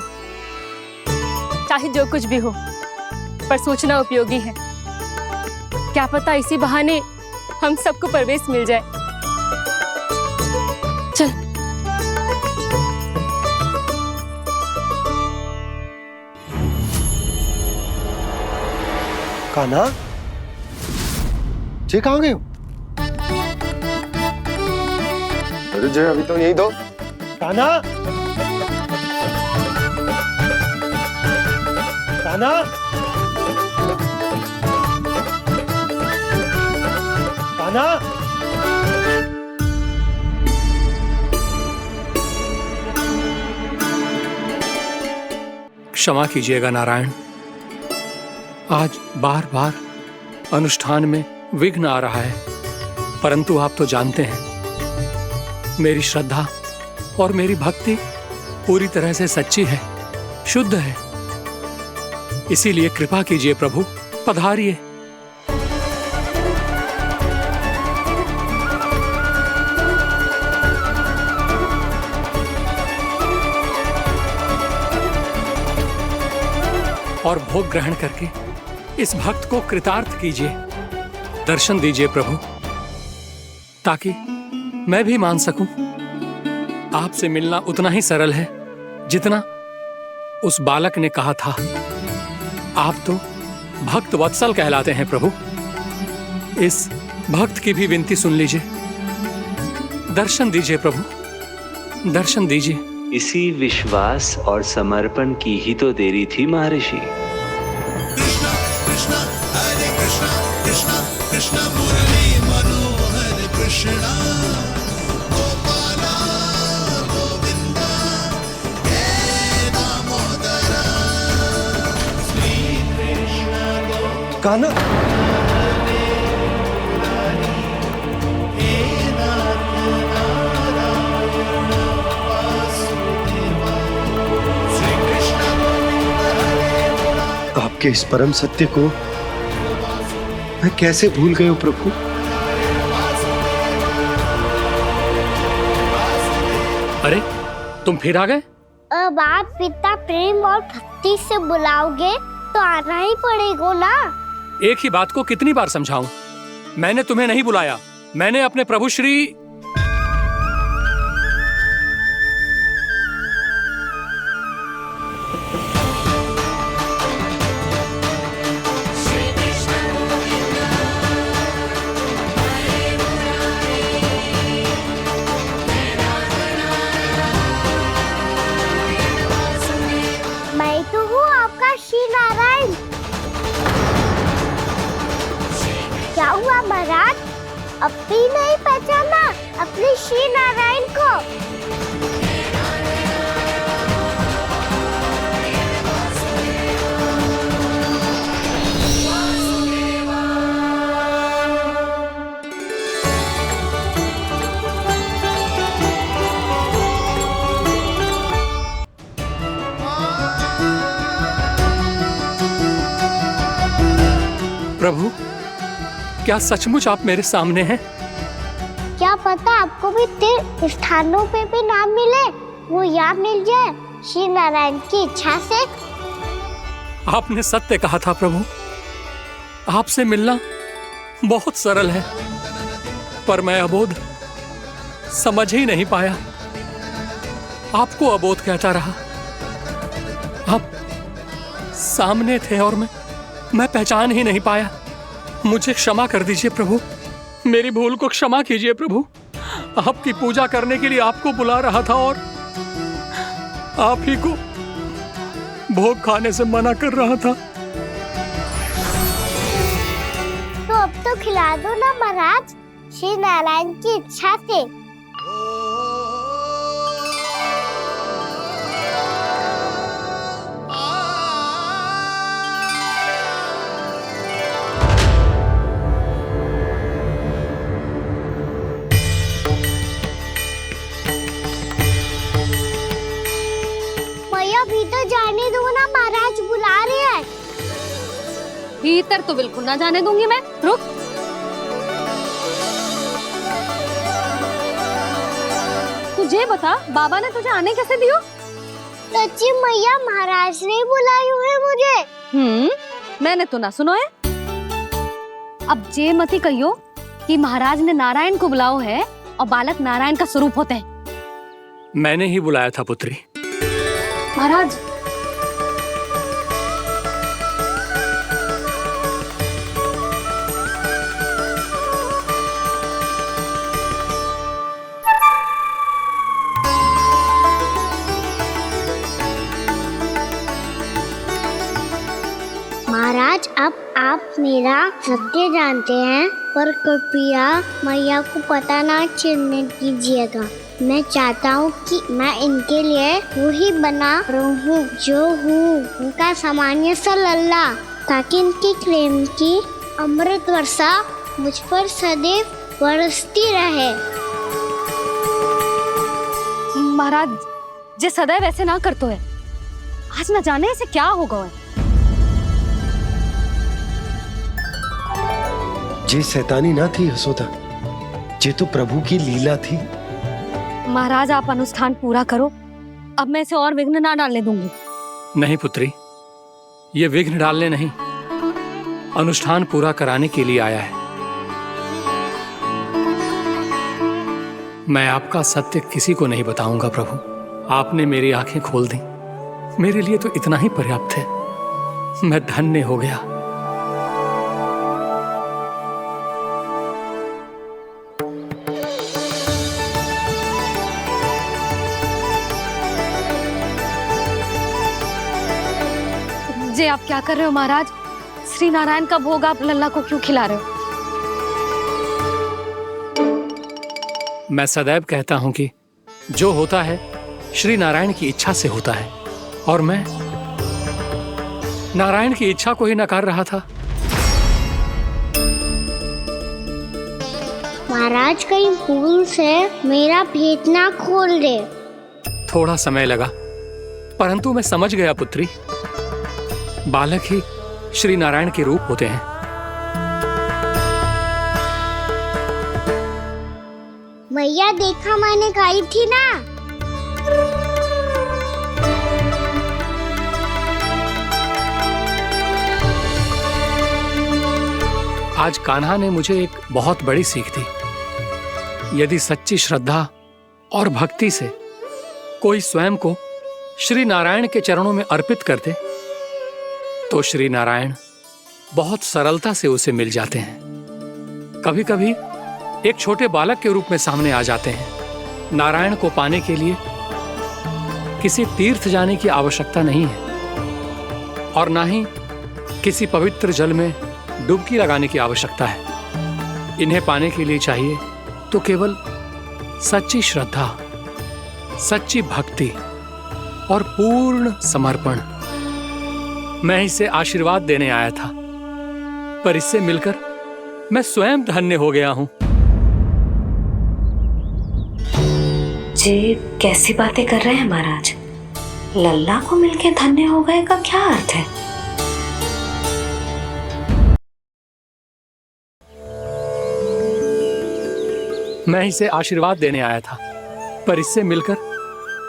चाहे जो कुछ भी हो, पर सूचना उपयोगी है। क्या पता इसी बहाने हम सबको प्रवेश मिल जाए। चल। कान्हा, जे कहाँ गए हो? अरे जय, अभी तो यही दो। कान्हा, कान्हा, कान्हा। क्षमा कीजिएगा नारायण, आज बार बार अनुष्ठान में विघ्न आ रहा है, परंतु आप तो जानते हैं मेरी श्रद्धा और मेरी भक्ति पूरी तरह से सच्ची है, शुद्ध है। इसीलिए कृपा कीजिए प्रभु, पधारिए। और भोग ग्रहण करके इस भक्त को कृतार्थ कीजिए। दर्शन दीजिए प्रभु, ताकि मैं भी मान सकूं आपसे मिलना उतना ही सरल है जितना उस बालक ने कहा था। आप तो भक्त वत्सल कहलाते हैं प्रभु। इस भक्त की भी विनती सुन लीजिए। दर्शन दीजिए प्रभु, दर्शन दीजिए। इसी विश्वास और समर्पण की ही तो देरी थी महर्षि। कृष्णा कृष्णा हरे कृष्णा कृष्णा कृष्णा मुरली मनोहर कृष्णा गोपाला गोविंदा हे दामोदरा श्री कृष्ण कान्हा, आपके इस परम सत्य को मैं कैसे भूल गया हूं प्रभु। अरे तुम फिर आ गए? अब आप पिता प्रेम और भक्ति से बुलाओगे तो आना ही पड़ेगा ना। एक ही बात को कितनी बार समझाऊं? मैंने तुम्हें नहीं बुलाया, मैंने अपने प्रभु श्री मैं तो हूँ आपका श्री नारायण। क्या हुआ महाराज, अब भी नहीं पहचाना अपने श्री नारायण को? प्रभु, क्या सचमुच आप मेरे सामने हैं? क्या पता आपको भी तीर्थ स्थानों पे भी नाम मिले, वो यहाँ मिल जाए श्री नारायण की इच्छा से। आपने सत्य कहा था प्रभु, आपसे मिलना बहुत सरल है, पर मैं अबोध समझ ही नहीं पाया। आपको अबोध कहता रहा। आप सामने थे और मैं पहचान ही नहीं पाया। मुझे क्षमा कर दीजिए प्रभु, मेरी भूल को क्षमा कीजिए प्रभु। आपकी पूजा करने के लिए आपको बुला रहा था और आप ही को भोग खाने से मना कर रहा था। तो अब तो खिला दो ना महाराज, श्री नारायण की इच्छा से। भीतर जाने दो ना, महाराज बुला रहे हैं। भीतर तो बिल्कुल ना जाने दूंगी मैं। रुक। तुझे बता, बाबा ने तुझे आने कैसे दियो? सच्ची मैया, महाराज ने बुलाई हुई मुझे। मैंने तो ना सुनो है। अब जे मती कहियो कि महाराज ने नारायण को बुलाओ है और बालक नारायण का स्वरूप होते हैं। मैंने ही बुलाया था पुत्री। महाराज, महाराज अब आप मेरा सत्य जानते हैं, पर कृपया मैया को पता ना चलने दीजिएगा। मैं चाहता हूँ कि मैं इनके लिए वही बना रहूँ जो हूँ, उनका सामान्य सा लल्ला, ताकि इनकी प्रेम की अमृत वर्षा मुझ पर सदैव बरसती रहे। महाराज जे सदैव ऐसे ना करतो है, आज न जाने इसे क्या होगा है। जे शैतानी ना थी यशोदा, जे तो प्रभु की लीला थी। महाराज आप अनुष्ठान पूरा करो, अब मैं इसे और विघ्न ना डालने दूंगी। नहीं पुत्री, ये विघ्न डालने नहीं, अनुष्ठान पूरा कराने के लिए आया है। मैं आपका सत्य किसी को नहीं बताऊंगा प्रभु। आपने मेरी आंखें खोल दी, मेरे लिए तो इतना ही पर्याप्त है। मैं धन्य हो गया। जे आप क्या कर रहे हो महाराज? श्री नारायण का भोग आप लल्ला को क्यों खिला रहे हो? मैं सदैव कहता हूं कि जो होता है श्री नारायण की इच्छा से होता है, और मैं नारायण की इच्छा को ही नकार रहा था। महाराज कहीं भूल से मेरा भेद ना खोल दे। थोड़ा समय लगा, परंतु मैं समझ गया पुत्री। बालक ही श्री नारायण के रूप होते हैं। मैया देखा, मैंने कही थी ना। आज कान्हा ने मुझे एक बहुत बड़ी सीख दी। यदि सच्ची श्रद्धा और भक्ति से कोई स्वयं को श्री नारायण के चरणों में अर्पित कर दे, तो श्री नारायण बहुत सरलता से उसे मिल जाते हैं। कभी कभी एक छोटे बालक के रूप में सामने आ जाते हैं। नारायण को पाने के लिए किसी तीर्थ जाने की आवश्यकता नहीं है, और ना ही किसी पवित्र जल में डुबकी लगाने की आवश्यकता है। इन्हें पाने के लिए चाहिए तो केवल सच्ची श्रद्धा, सच्ची भक्ति और पूर्ण समर्पण। मैं इसे आशीर्वाद देने आया था, पर इससे मिलकर मैं स्वयं धन्य हो गया हूं। जी कैसी बातें कर रहे हैं महाराज? लल्ला को मिलके धन्य हो गए का क्या अर्थ है? मैं इसे आशीर्वाद देने आया था, पर इससे मिलकर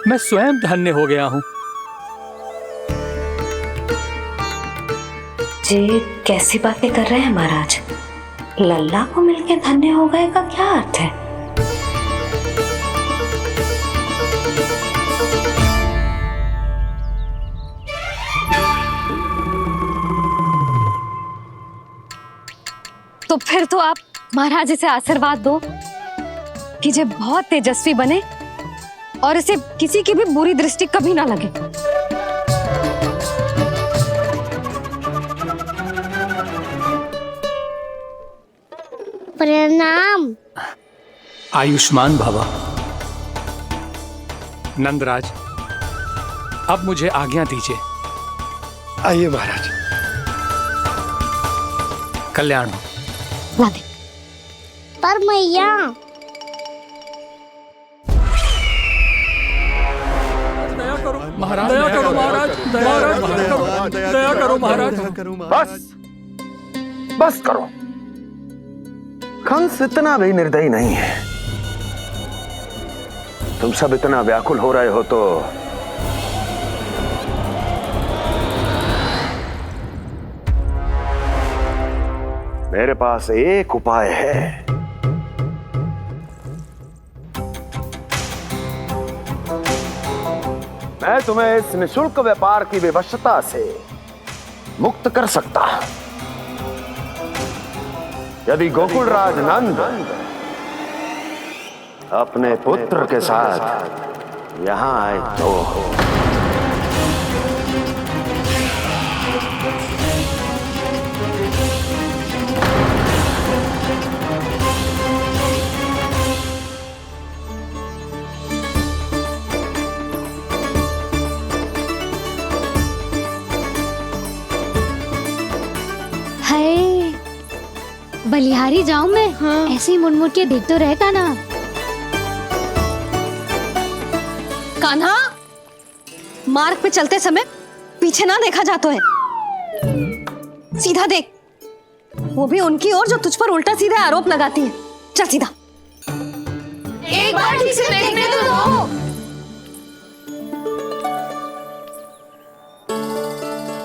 मैं स्वयं धन्य हो गया हूँ। जी कैसी बातें कर रहे हैं महाराज? लल्ला को मिलके धन्य हो गए का क्या अर्थ है? तो फिर तो आप महाराज इसे आशीर्वाद दो कि ये बहुत तेजस्वी बने और इसे किसी की भी बुरी दृष्टि कभी ना लगे। प्रणाम। आयुष्मान भव। नंदराज, अब मुझे आज्ञा दीजिए। आइए महाराज। कल्याण हो। पर मैया महाराज, दया करो महाराज, दया करो महाराज। बस करो। कंस इतना भी निर्दयी नहीं है। तुम सब इतना व्याकुल हो रहे हो तो मेरे पास एक उपाय है। मैं तुम्हें इस निशुल्क व्यापार की विवशता से मुक्त कर सकता। यदि गोकुलराज नंद अपने पुत्र के साथ यहां आए तो बलिहारी जाऊं मैं? हाँ। ऐसे ही मुड़ के देख तो रहता ना। कान्हा, मार्ग पे चलते समय पीछे ना देखा जाता है, सीधा देख। वो भी उनकी ओर जो तुझ पर उल्टा सीधा आरोप लगाती है। चल सीधा। एक बार ठीक से देखने तो दो।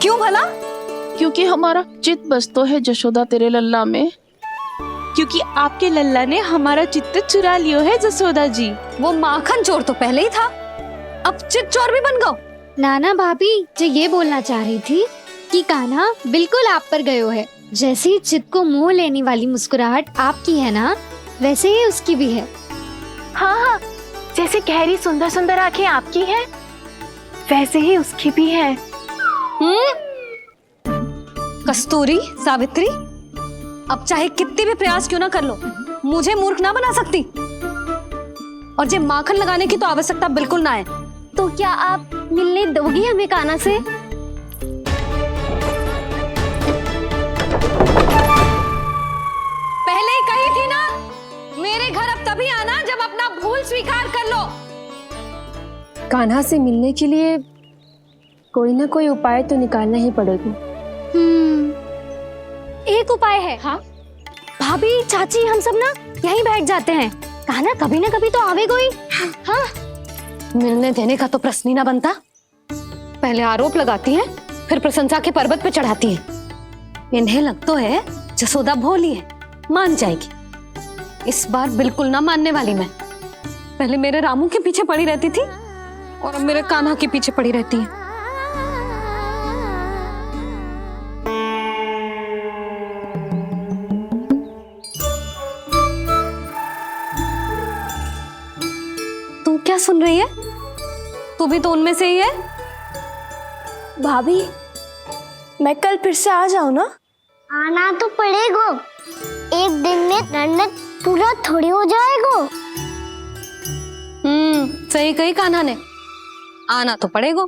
क्यों भला? क्योंकि हमारा चित्त बसतो है जशोदा तेरे लल्ला में। क्योंकि आपके लल्ला ने हमारा चित्त चुरा लियो है जसोदा जी। वो माखन चोर तो पहले ही था, अब चित्त चोर भी बन गो। नाना भाभी जो ये बोलना चाह रही थी कि कान्हा बिल्कुल आप पर गयो है। जैसे ही चित्त को मोह लेने वाली मुस्कुराहट आपकी है ना, वैसे ही उसकी भी है। हाँ हाँ, जैसे गहरी सुंदर सुंदर आंखें आपकी हैं, वैसे ही उसकी भी है। कस्तूरी, सावित्री, अब चाहे कितने भी प्रयास क्यों ना कर लो, मुझे मूर्ख ना बना सकती। और जे माखन लगाने की तो आवश्यकता बिल्कुल ना है। तो क्या आप मिलने दोगी हमें कान्हा से? पहले ही कही थी ना, मेरे घर अब तभी आना जब अपना भूल स्वीकार कर लो। कान्हा से मिलने के लिए कोई ना कोई उपाय तो निकालना ही पड़ेगा। एक उपाय है। हाँ? भाभी, चाची, हम सब ना यहीं बैठ जाते हैं। कान्हा कभी ना कभी तो आवेगा ही। हाँ? मिलने देने का तो प्रश्न ही ना बनता। पहले आरोप लगाती हैं, फिर प्रशंसा के पर्वत पे चढ़ाती हैं। इन्हें लगता है जसोदा भोली है, मान जाएगी। इस बार बिल्कुल ना मानने वाली मैं। पहले मेरे रामू के पीछे पड़ी रहती थी और अब मेरे कान्हा के पीछे पड़ी रहती है। तू क्या सुन रही है? तू भी तो उनमें से ही है। भाभी, मैं कल फिर से आ जाऊं ना? आना तो पड़ेगा। एक दिन में रन्नत पूरा थोड़ी हो जाएगा। सही कही कान्हा ने, आना तो पड़ेगा।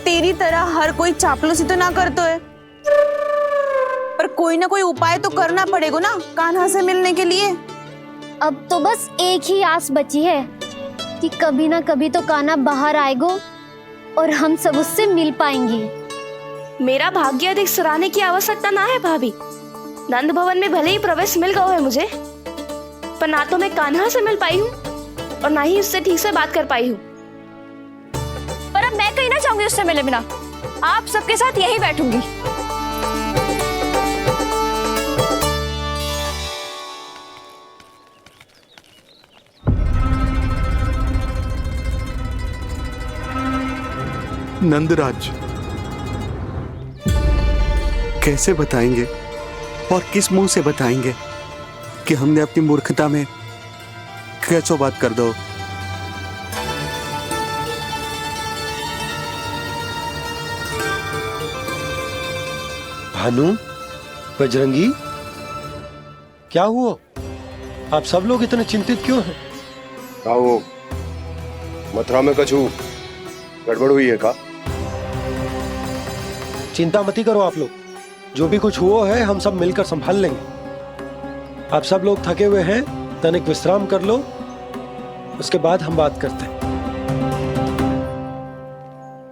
तेरी तरह हर कोई चापलूसी तो ना करतो है, पर कोई ना कोई उपाय तो करना पड़ेगा ना कान्हा से मिलने के लिए। अब तो बस एक ही आस बची है कि कभी ना कभी तो कान्हा बाहर आएगो और हम सब उससे मिल पाएंगे। मेरा भाग्य अधिक सराहने की आवश्यकता ना है भाभी। नंद भवन में भले ही प्रवेश मिल गया है मुझे, पर ना तो मैं कान्हा से मिल पाई हूँ और ना ही उससे ठीक से बात कर पाई हूँ। पर अब मैं कहीं ना चाहूंगी उससे मिले बिना, आप सबके साथ यहीं बैठूंगी। नंदराज, कैसे बताएंगे और किस मुंह से बताएंगे कि हमने अपनी मूर्खता में कैसो बात कर दो। भानु, बजरंगी, क्या हुआ? आप सब लोग इतने चिंतित क्यों हैं? आओ, मथुरा में कछु गड़बड़ हुई है का? चिंता मत करो आप लोग, जो भी कुछ हुआ है हम सब मिलकर संभाल लेंगे। आप सब लोग थके हुए हैं, तनिक विश्राम कर लो, उसके बाद हम बात करते हैं।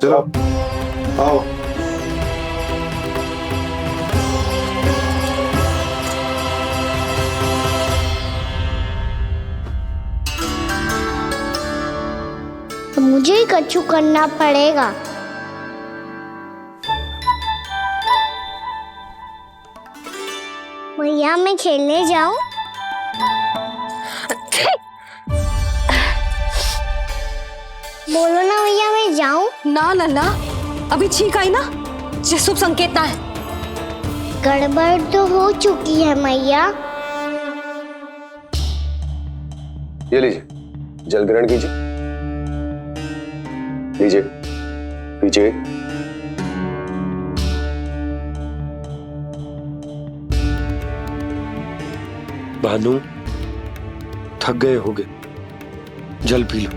चलो आओ। तो मुझे ही कछु करना पड़ेगा। भैया मैं खेलने जाऊं? बोलो ना भैया मैं जाऊं? ना लल्ला, अभी छींक आई ना, ये शुभ संकेत ना है। गड़बड़ तो हो चुकी है मैया। ये लीजिए, जल ग्रहण कीजिए। लीजिए, पीछे। भानु, थक गए होगे, जल पी लो।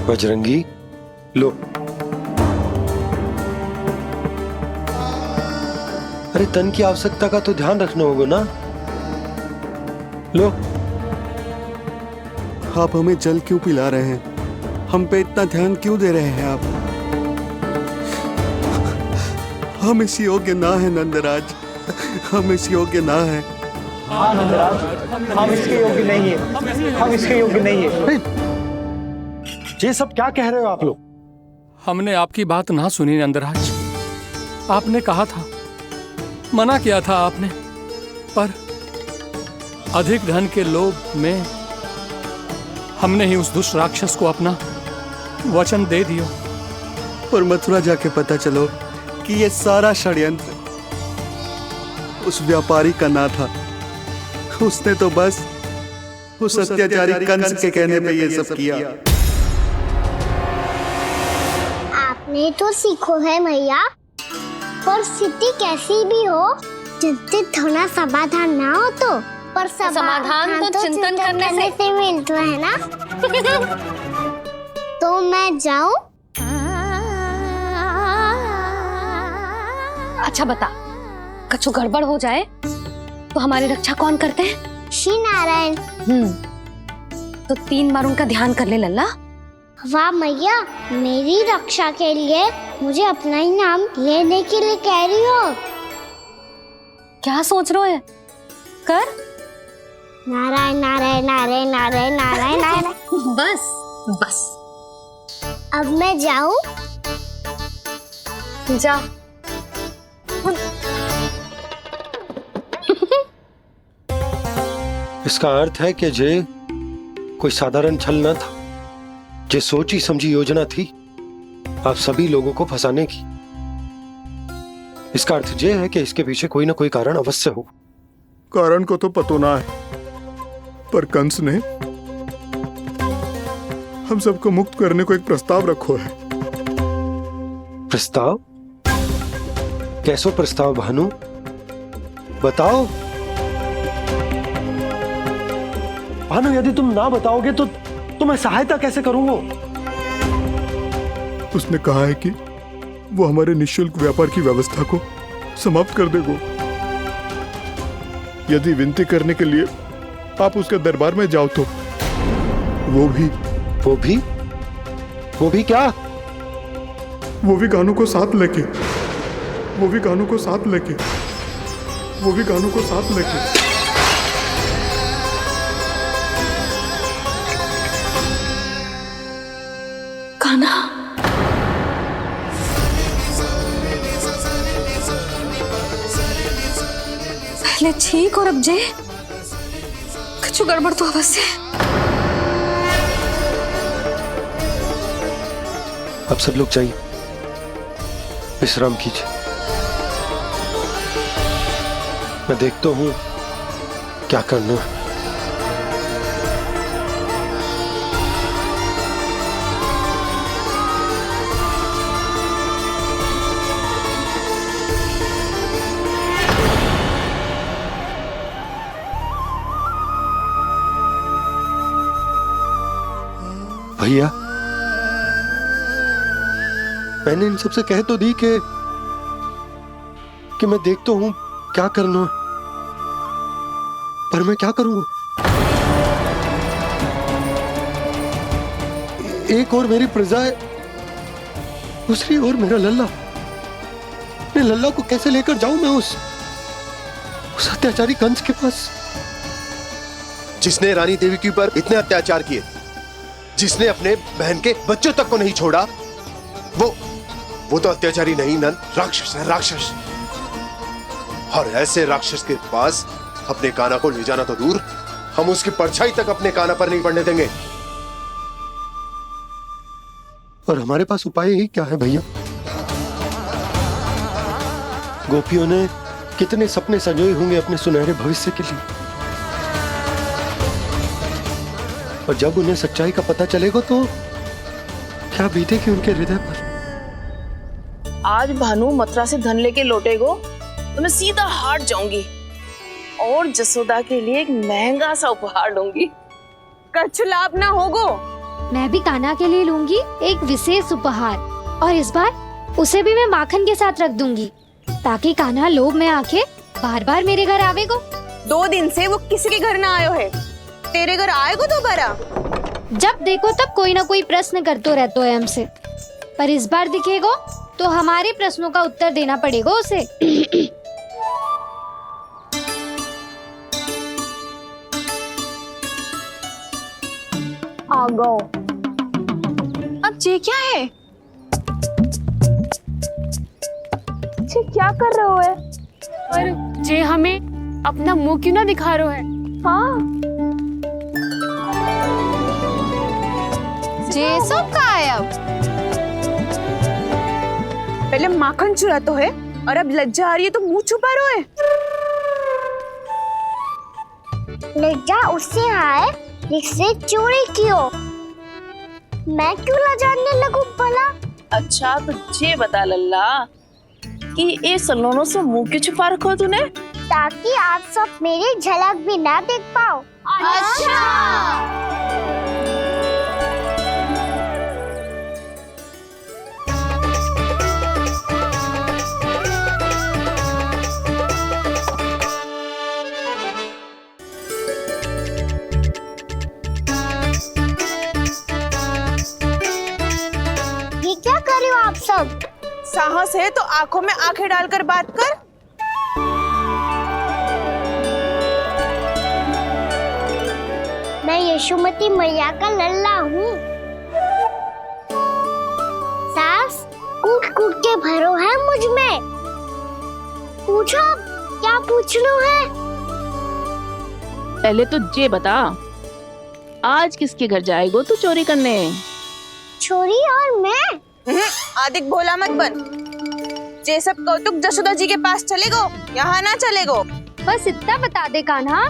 बजरंगी, लो। अरे तन की आवश्यकता का तो ध्यान रखना होगा ना, लो। आप हमें जल क्यों पिला रहे हैं? हम पे इतना ध्यान क्यों दे रहे हैं आप? हम इस योग्य ना है नंदराज, हम इस योग्य ना है। हाँ नंदराज, हम इसके योग्य नहीं है, हम इसके योग्य नहीं है। ये सब क्या कह रहे हो आप लोग? हमने आपकी बात ना सुनी नंदराज। आपने कहा था, मना किया था आपने, पर अधिक धन के लोभ में हमने ही उस दुष्ट राक्षस को अपना वचन दे दिया। और मथुरा जाके पता चलो कि ये सारा षड्यंत्र उस व्यापारी का ना था। उसने तो बस उस अत्याचारी कंस के कहने पे ये सब किया। आपने तो सीखो है भैया, पर स्थिति कैसी भी हो, चिंतित होना समाधान ना हो तो, पर समाधान तो चिंतन करने से मिलता है ना। तो मैं जाऊं? अच्छा बता, कछु गड़बड़ हो जाए तो हमारी रक्षा कौन करते हैं? श्री नारायण। तो 3 बार उनका ध्यान कर ले लल्ला। वाह मैया, मेरी रक्षा के लिए मुझे अपना ही नाम लेने के लिए कह रही हो? क्या सोच रहे हो? कर। नारायण नारायण नारायण नारायण नारायण नारायण। बस बस। अब मैं जाऊं? जा। इसका अर्थ है कि जे कोई साधारण छल न था, जे सोची समझी योजना थी आप सभी लोगों को फंसाने की। इसका अर्थ ये है कि इसके पीछे कोई ना कोई कारण अवश्य हो। कारण को तो पतो ना है, पर कंस ने हम सबको मुक्त करने को एक प्रस्ताव रखो है। प्रस्ताव? कैसो प्रस्ताव भानु, बताओ। भानु, यदि तुम ना बताओगे तो मैं सहायता कैसे करूंगा? उसने कहा है कि वो हमारे निःशुल्क व्यापार की व्यवस्था को समाप्त कर देगा। यदि विनती करने के लिए आप उसके दरबार में जाओ तो वो भी क्या? वो भी कानों को साथ लेके कान्हा, पहले ठीक और अब जे कुछ गड़बड़ तो अवश्य है। अब सब लोग जाइए, विश्राम कीजिए। मैं देखता हूं क्या करना है। भैया, मैंने इन सबसे कह तो दी कि मैं देखता हूं क्या करना है, पर मैं क्या करूंगा? एक और मेरी प्रजा है, दूसरी ओर मेरा लल्ला। मैं लल्ला को कैसे लेकर जाऊं मैं उस अत्याचारी कंस के पास? जिसने रानी देवी के ऊपर इतने अत्याचार किए, जिसने अपने बहन के बच्चों तक को नहीं छोड़ा, वो तो अत्याचारी नहीं नंद, राक्षस है, राक्षस। और ऐसे राक्षस के पास अपने कान्हा को ले जाना तो दूर, हम उसकी परछाई तक अपने कान्हा पर नहीं पड़ने देंगे। और हमारे पास उपाय ही क्या है भैया? गोपियों ने कितने सपने संजोए होंगे अपने सुनहरे भविष्य के लिए, और जब उन्हें सच्चाई का पता चलेगा तो क्या बीतेगी उनके हृदय पर? आज भानु मथुरा से धन लेके लौटेगो तो मैं सीधा हाट जाऊंगी और जसोदा के लिए एक महंगा सा उपहार लूंगी। कछु लाभ ना होगो। मैं भी कान्हा के लिए लूंगी एक विशेष उपहार, और इस बार उसे भी मैं माखन के साथ रख दूंगी, ताकि कान्हा लोभ में आके बार बार मेरे घर आवेगो। 2 दिन से वो किसी के घर ना आयो है, तेरे घर आएगो दोबारा? जब देखो तब कोई ना कोई प्रश्न करते रहते है हमसे, पर इस बार दिखेगो तो हमारे प्रश्नों का उत्तर देना पड़ेगा उसे। आ गो। अब ये क्या है? ये क्या कर रहे हो है? और जे हमें अपना मुंह क्यों ना दिखा रहे है? हाँ, जे सब का है अब? पहले माखन चुरा तो है और अब लज्जा आ रही है तो मुंह छुपा रहे है। लज्जा उससे आए जिससे चोरी की हो, मैं क्यों लजाने लगूं भला? अच्छा तो ये बता लल्ला कि ये सलोनों से मुंह क्यों छुपा रखो तूने? ताकि आप सब मेरी झलक भी ना देख पाओ। अच्छा। ये क्या कर रहे हो आप सब? साहस है तो आंखों में आंखें डालकर बात कर। मैं यशोमती मैया का लल्ला हूँ। सास कूट कूट के भरो है मुझ में। पूछो क्या पूछना है? पहले तो ये बता, आज किसके घर जाएगो तू चोरी करने? चोरी और मैं? आदिक भोला मत बन। ये सब कौतुक जसोदा जी के पास चलेगो, यहाँ ना चलेगो। बस इतना बता दे कान्हा,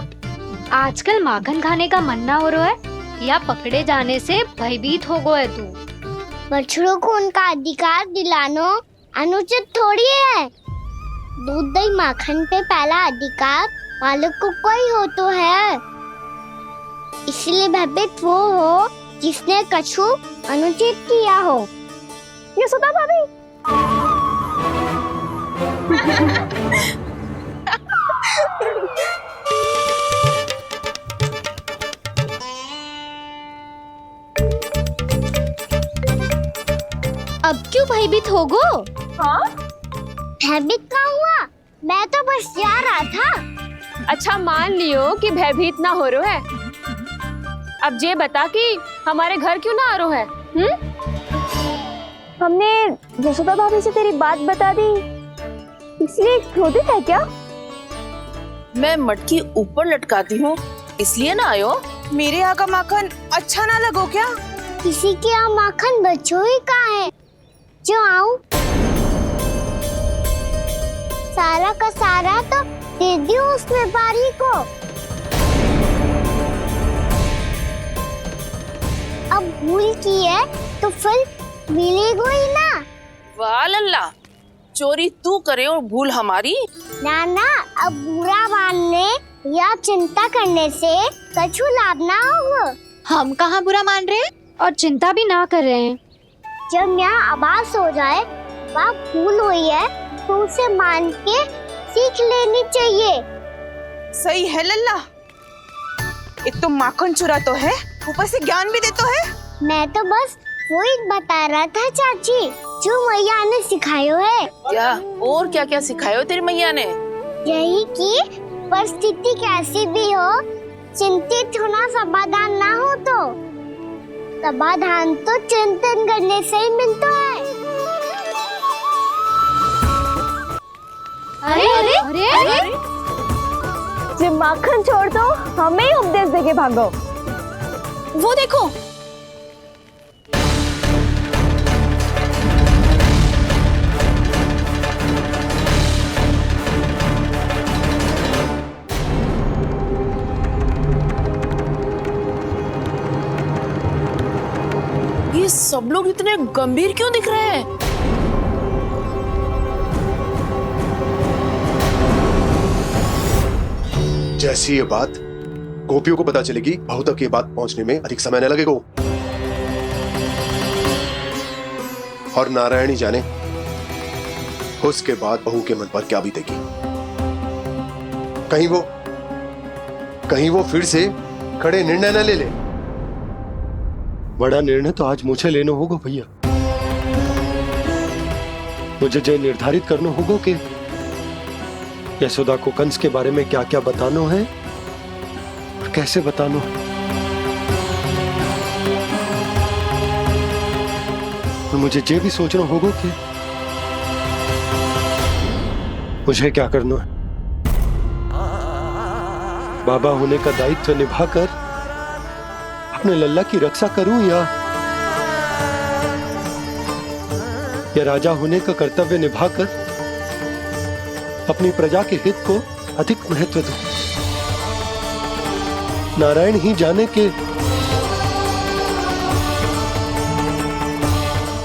आजकल माखन खाने का मन ना हो रहा है या पकड़े जाने से भयभीत हो गए तू? बछड़ों को उनका अधिकार दिलाना अनुचित थोड़ी है। दूध दही माखन पे पहला अधिकार मालिक को कोई हो तो है। इसलिए भयभीत वो हो जिसने कछु अनुचित किया हो। यशोदा भाभी। अब क्यों भयभीत हो गो? हाँ? भयभीत का हुआ? मैं तो बस जा रहा था। अच्छा मान लियो कि भयभीत ना हो रो है। अब ये बता कि हमारे घर क्यों ना आ रो है? हमने यशोदा भाभी से तेरी बात बता दी, इसलिए क्रोधित है क्या? मैं मटकी ऊपर लटकाती हूँ इसलिए ना आयो। मेरे यहाँ का माखन अच्छा ना लगो क्या? किसी के यहाँ माखन बच्चों ही कहाँ है जो आऊं? सारा का सारा तो दे दियो उस व्यापारी को। अब भूल की है तो फल मिलेगा ही ना। वाह लल्ला, चोरी तू करे और भूल हमारी। ना ना, अब बुरा मानने या चिंता करने से कछु लाभ ना होगा। हम कहाँ बुरा मान रहे हैं और चिंता भी ना कर रहे हैं। जब यहाँ आवाज हो जाए वहाँ भूल हुई है तो उसे मान के सीख लेनी चाहिए। सही है लल्ला, एक तो माखन चुरा तो है, ऊपर से ज्ञान भी दे तो है। मैं तो बस वही बता रहा था चाची जो मैया ने सिखायो है। क्या और क्या क्या सिखायो तेरी मैया ने? यही कि परिस्थिति कैसी भी हो, चिंतित होना समाधान ना हो तो समाधान तो चिंतन करने से ही मिलता है। अरे अरे अरे, अरे? जब माखन छोड़ दो हमें ही उपदेश देके भागो। वो देखो, ये सब लोग इतने गंभीर क्यों दिख रहे हैं? जैसी ये बात गोपियों को पता चलेगी, बहू तक ये बात पहुंचने में अधिक समय न लगेगा। और नारायणी जाने उसके बाद बहू के मन पर क्या बीतेगी। कहीं वो फिर से खड़े निर्णय न ले ले। बड़ा निर्णय तो आज मुझे लेना होगा भैया। मुझे जो निर्धारित करना होगा कि यशोदा को कंस के बारे में क्या क्या बताना है और कैसे बताना है। और मुझे ये भी सोचना होगा कि मुझे क्या करना है। बाबा होने का दायित्व निभाकर अपने लल्ला की रक्षा करूं या राजा होने का कर्तव्य निभाकर अपनी प्रजा के हित को अधिक महत्व दूं। नारायण ही जाने के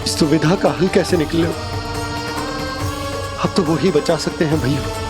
इस दुविधा का हल कैसे निकले। अब तो वो ही बचा सकते हैं भैया।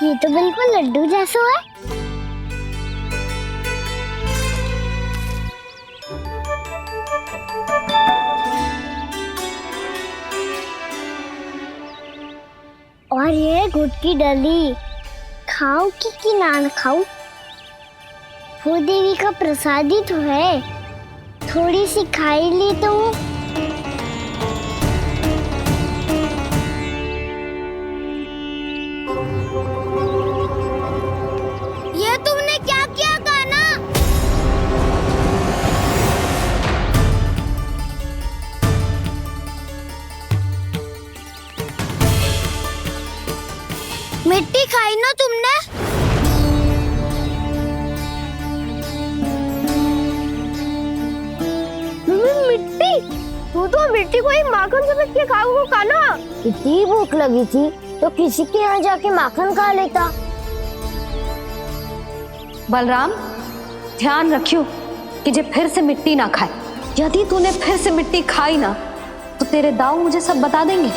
ये तो बिल्कुल लड्डू जैसा है। और ये गुड़ की डली खाऊं कि ना खाऊं? वो देवी का प्रसाद ही तो है, थोड़ी सी खाई ली तो। ये तुमने क्या किया कान्हा? मिट्टी खाई ना तुमने? मिट्टी? तू तो मिट्टी को ही माखन समझ के खाओगे कान्हा। इतनी भूख लगी थी तो किसी के यहाँ जाके माखन खा लेता। बलराम, ध्यान रखियो कि जे फिर से मिट्टी ना खाए। यदि तूने फिर से मिट्टी खाई ना तो तेरे दाऊ मुझे सब बता देंगे।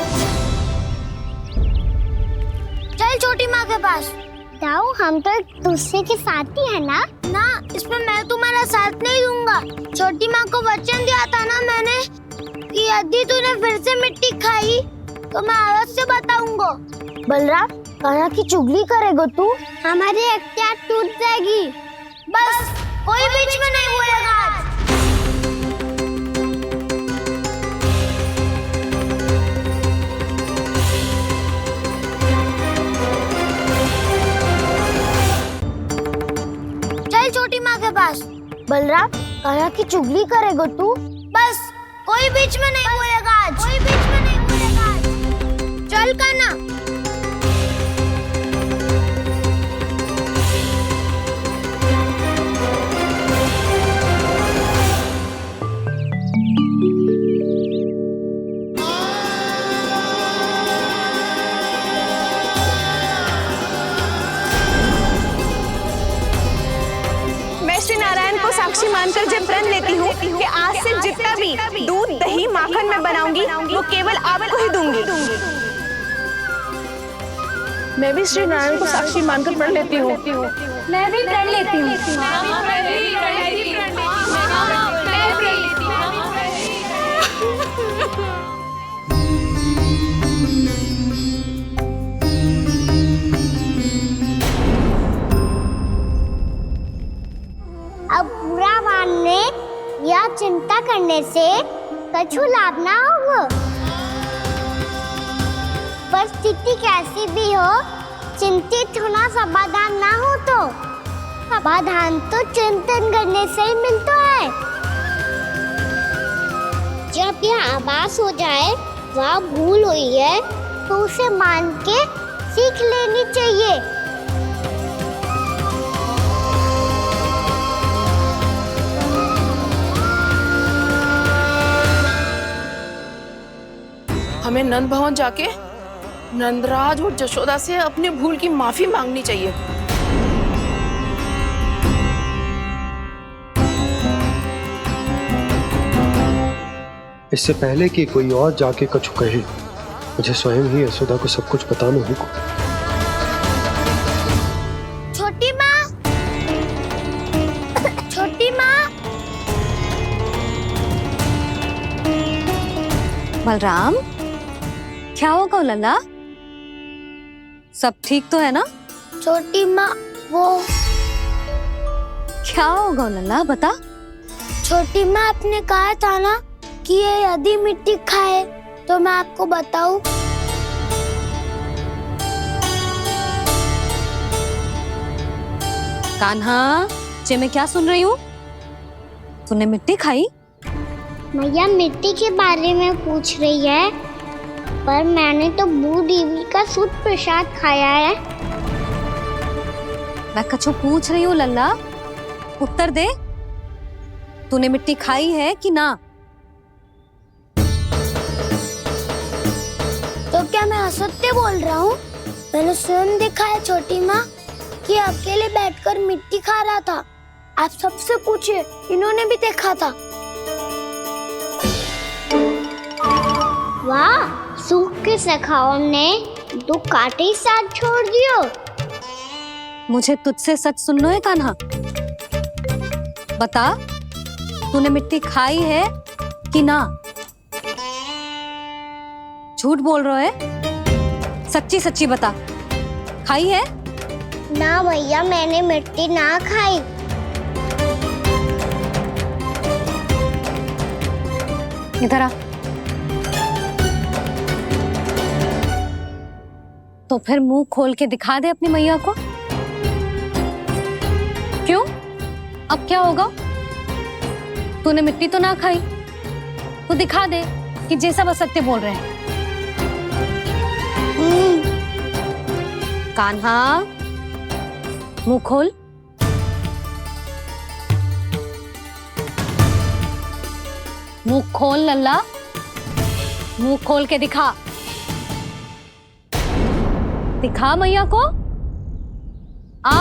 चल छोटी माँ के पास। दाऊ, हम तो एक दूसरे के साथ ही है ना? ना, इसमें मैं तुम्हारा साथ नहीं दूंगा। छोटी माँ को वचन दिया था ना मैंने कि यदि तूने फिर से मिट्टी खाई तो मैं अवश्य बताऊंगा। बलराम, कान्हा की चुगली करेगा तू? हमारी अख्तियार टूट जाएगी। बस कोई बीच में नहीं बोलेगा आज। चल छोटी माँ के पास। बलराम, कान्हा की चुगली करेगा तू? बस कोई बीच में नहीं बोलेगा आज। कोई बीच में नहीं बोलेगा आज। चल कान्हा। मैं श्री नारायण को साक्षी मानकर जब प्रण लेती हूँ कि आज से जितना भी दूध, दही, माखन मैं बनाऊंगी वो केवल आपको ही दूंगी। मैं भी श्री नारायण को साक्षी मानकर प्रण लेती हूँ। मैं भी प्रण लेती हूँ। अब बुरा मानने या चिंता करने से कछु लाभ ना होगा। परिस्थिति कैसी भी हो, चिंतित होना समाधान ना हो तो समाधान तो चिंतन करने से ही मिलता है। जब यह आभास हो जाए वह भूल हुई है तो उसे मान के सीख लेनी चाहिए। हमें नंद भवन जाके नंदराज और जशोदा से अपनी भूल की माफी मांगनी चाहिए। इससे पहले कि कोई और जाके कछु कहे, मुझे स्वयं ही यशोदा को सब कुछ बताना होगा। छोटी माँ, छोटी माँ। बलराम, क्या होगा लल्ला? सब ठीक तो है ना? छोटी माँ, वो क्या होगा लल्ला, बता। छोटी माँ, आपने कहा था ना कि ये यदि मिट्टी खाए तो मैं आपको बताऊं। कान्हा, जे मैं क्या सुन रही हूँ? तूने मिट्टी खाई? मैया मिट्टी के बारे में पूछ रही है, पर मैंने तो भू देवी का शुद्ध प्रसाद खाया है। मैं कछु पूछ रही हूँ लल्ला, उत्तर दे। तूने मिट्टी खाई है कि ना? तो क्या मैं असत्य बोल रहा हूँ? मैंने स्वयं देखा है छोटी माँ कि अकेले बैठकर मिट्टी खा रहा था। आप सबसे पूछिए, इन्होंने भी देखा था। वाह, सूख के सखाओं ने दो कांटे ही साथ छोड़ दियो। मुझे तुझसे सच सुनना है कान्हा। बता, तूने मिट्टी खाई है कि ना? झूठ बोल रहा है, सच्ची सच्ची बता, खाई है? ना भैया, मैंने मिट्टी ना खाई। इधर आ। तो फिर मुंह खोल के दिखा दे अपनी मैया को। क्यों? अब क्या होगा? तूने मिट्टी तो ना खाई, तो दिखा दे कि जे सब असत्य बोल रहे हैं। कान्हा, मुंह खोल। मुंह खोल लल्ला, मुंह खोल के दिखा। दिखा मैया को। आ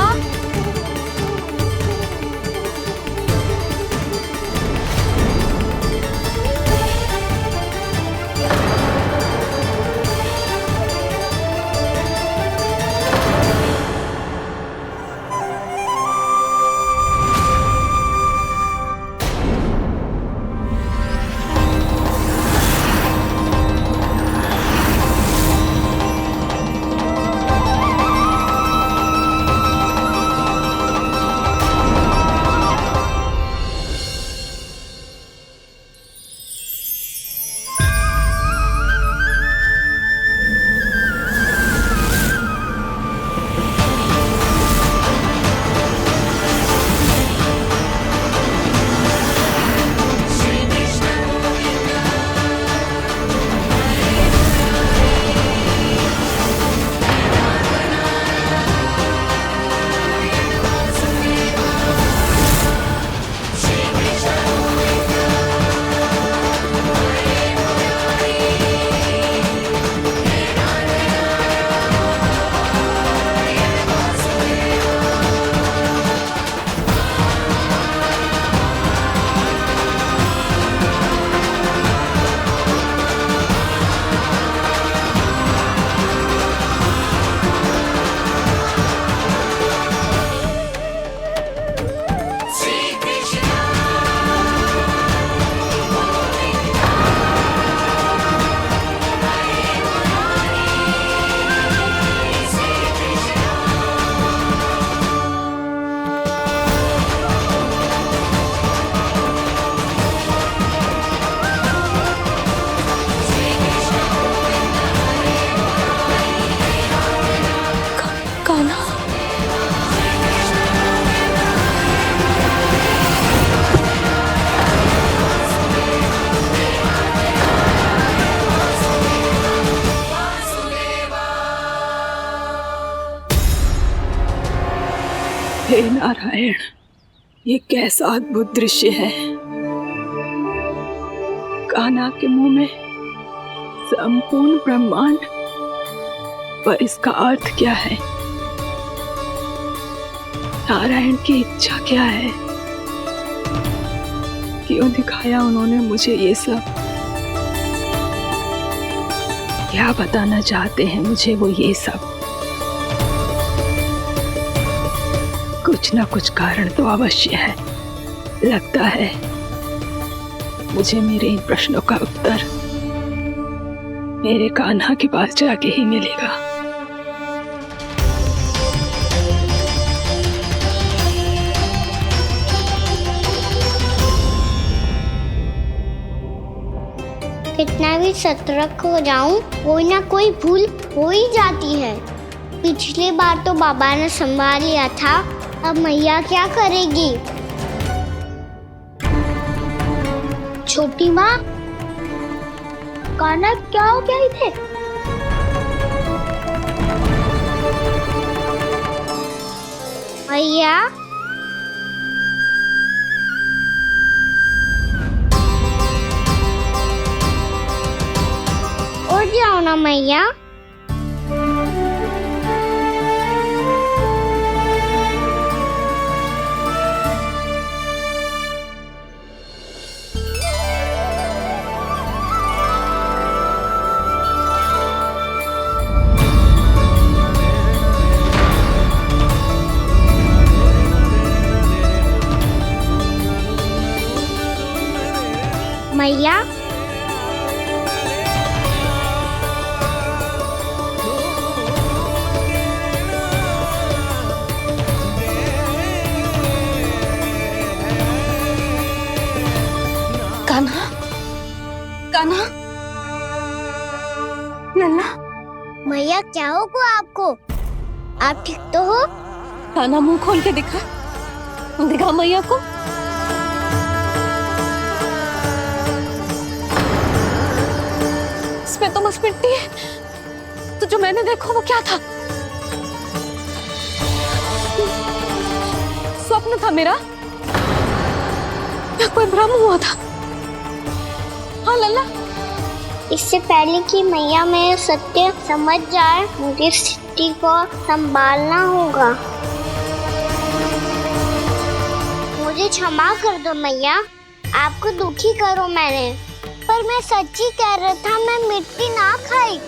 हे नारायण, ये कैसा अद्भुत दृश्य है। कान्हा के मुंह में संपूर्ण ब्रह्मांड, पर इसका अर्थ क्या है? नारायण की इच्छा क्या है? क्यों दिखाया उन्होंने मुझे ये सब? क्या बताना चाहते हैं मुझे वो ये सब? कुछ ना कुछ कारण तो अवश्य है। लगता है मुझे मेरे इन प्रश्नों का उत्तर मेरे कान्हा के पास जाके ही मिलेगा। कितना भी सतर्क हो जाऊं, कोई ना कोई भूल हो ही जाती है। पिछली बार तो बाबा ने संभाल लिया था, अब मैया क्या करेगी? छोटी माँ, कान्हा क्या हो गया इधर? मैया, उठ जाओ ना मैया। मैया, कान्हा, कान्हा, लल्ला, मैया क्या हो गया आपको? आप ठीक तो हो? कान्हा मुंह खोल के दिखा मैया को। इसमें तो बस मिट्टी है, तो जो मैंने देखा वो क्या था? स्वप्न था मेरा या कोई भ्रम हुआ था? हाँ लल्ला, इससे पहले कि मैया मेरे सत्य समझ जाए, मुझे स्थिति को संभालना होगा। मुझे क्षमा कर दो मैया, आपको दुखी करो मैंने, पर मैं सच्ची कह रहा था, मैं मिट्टी ना खाई।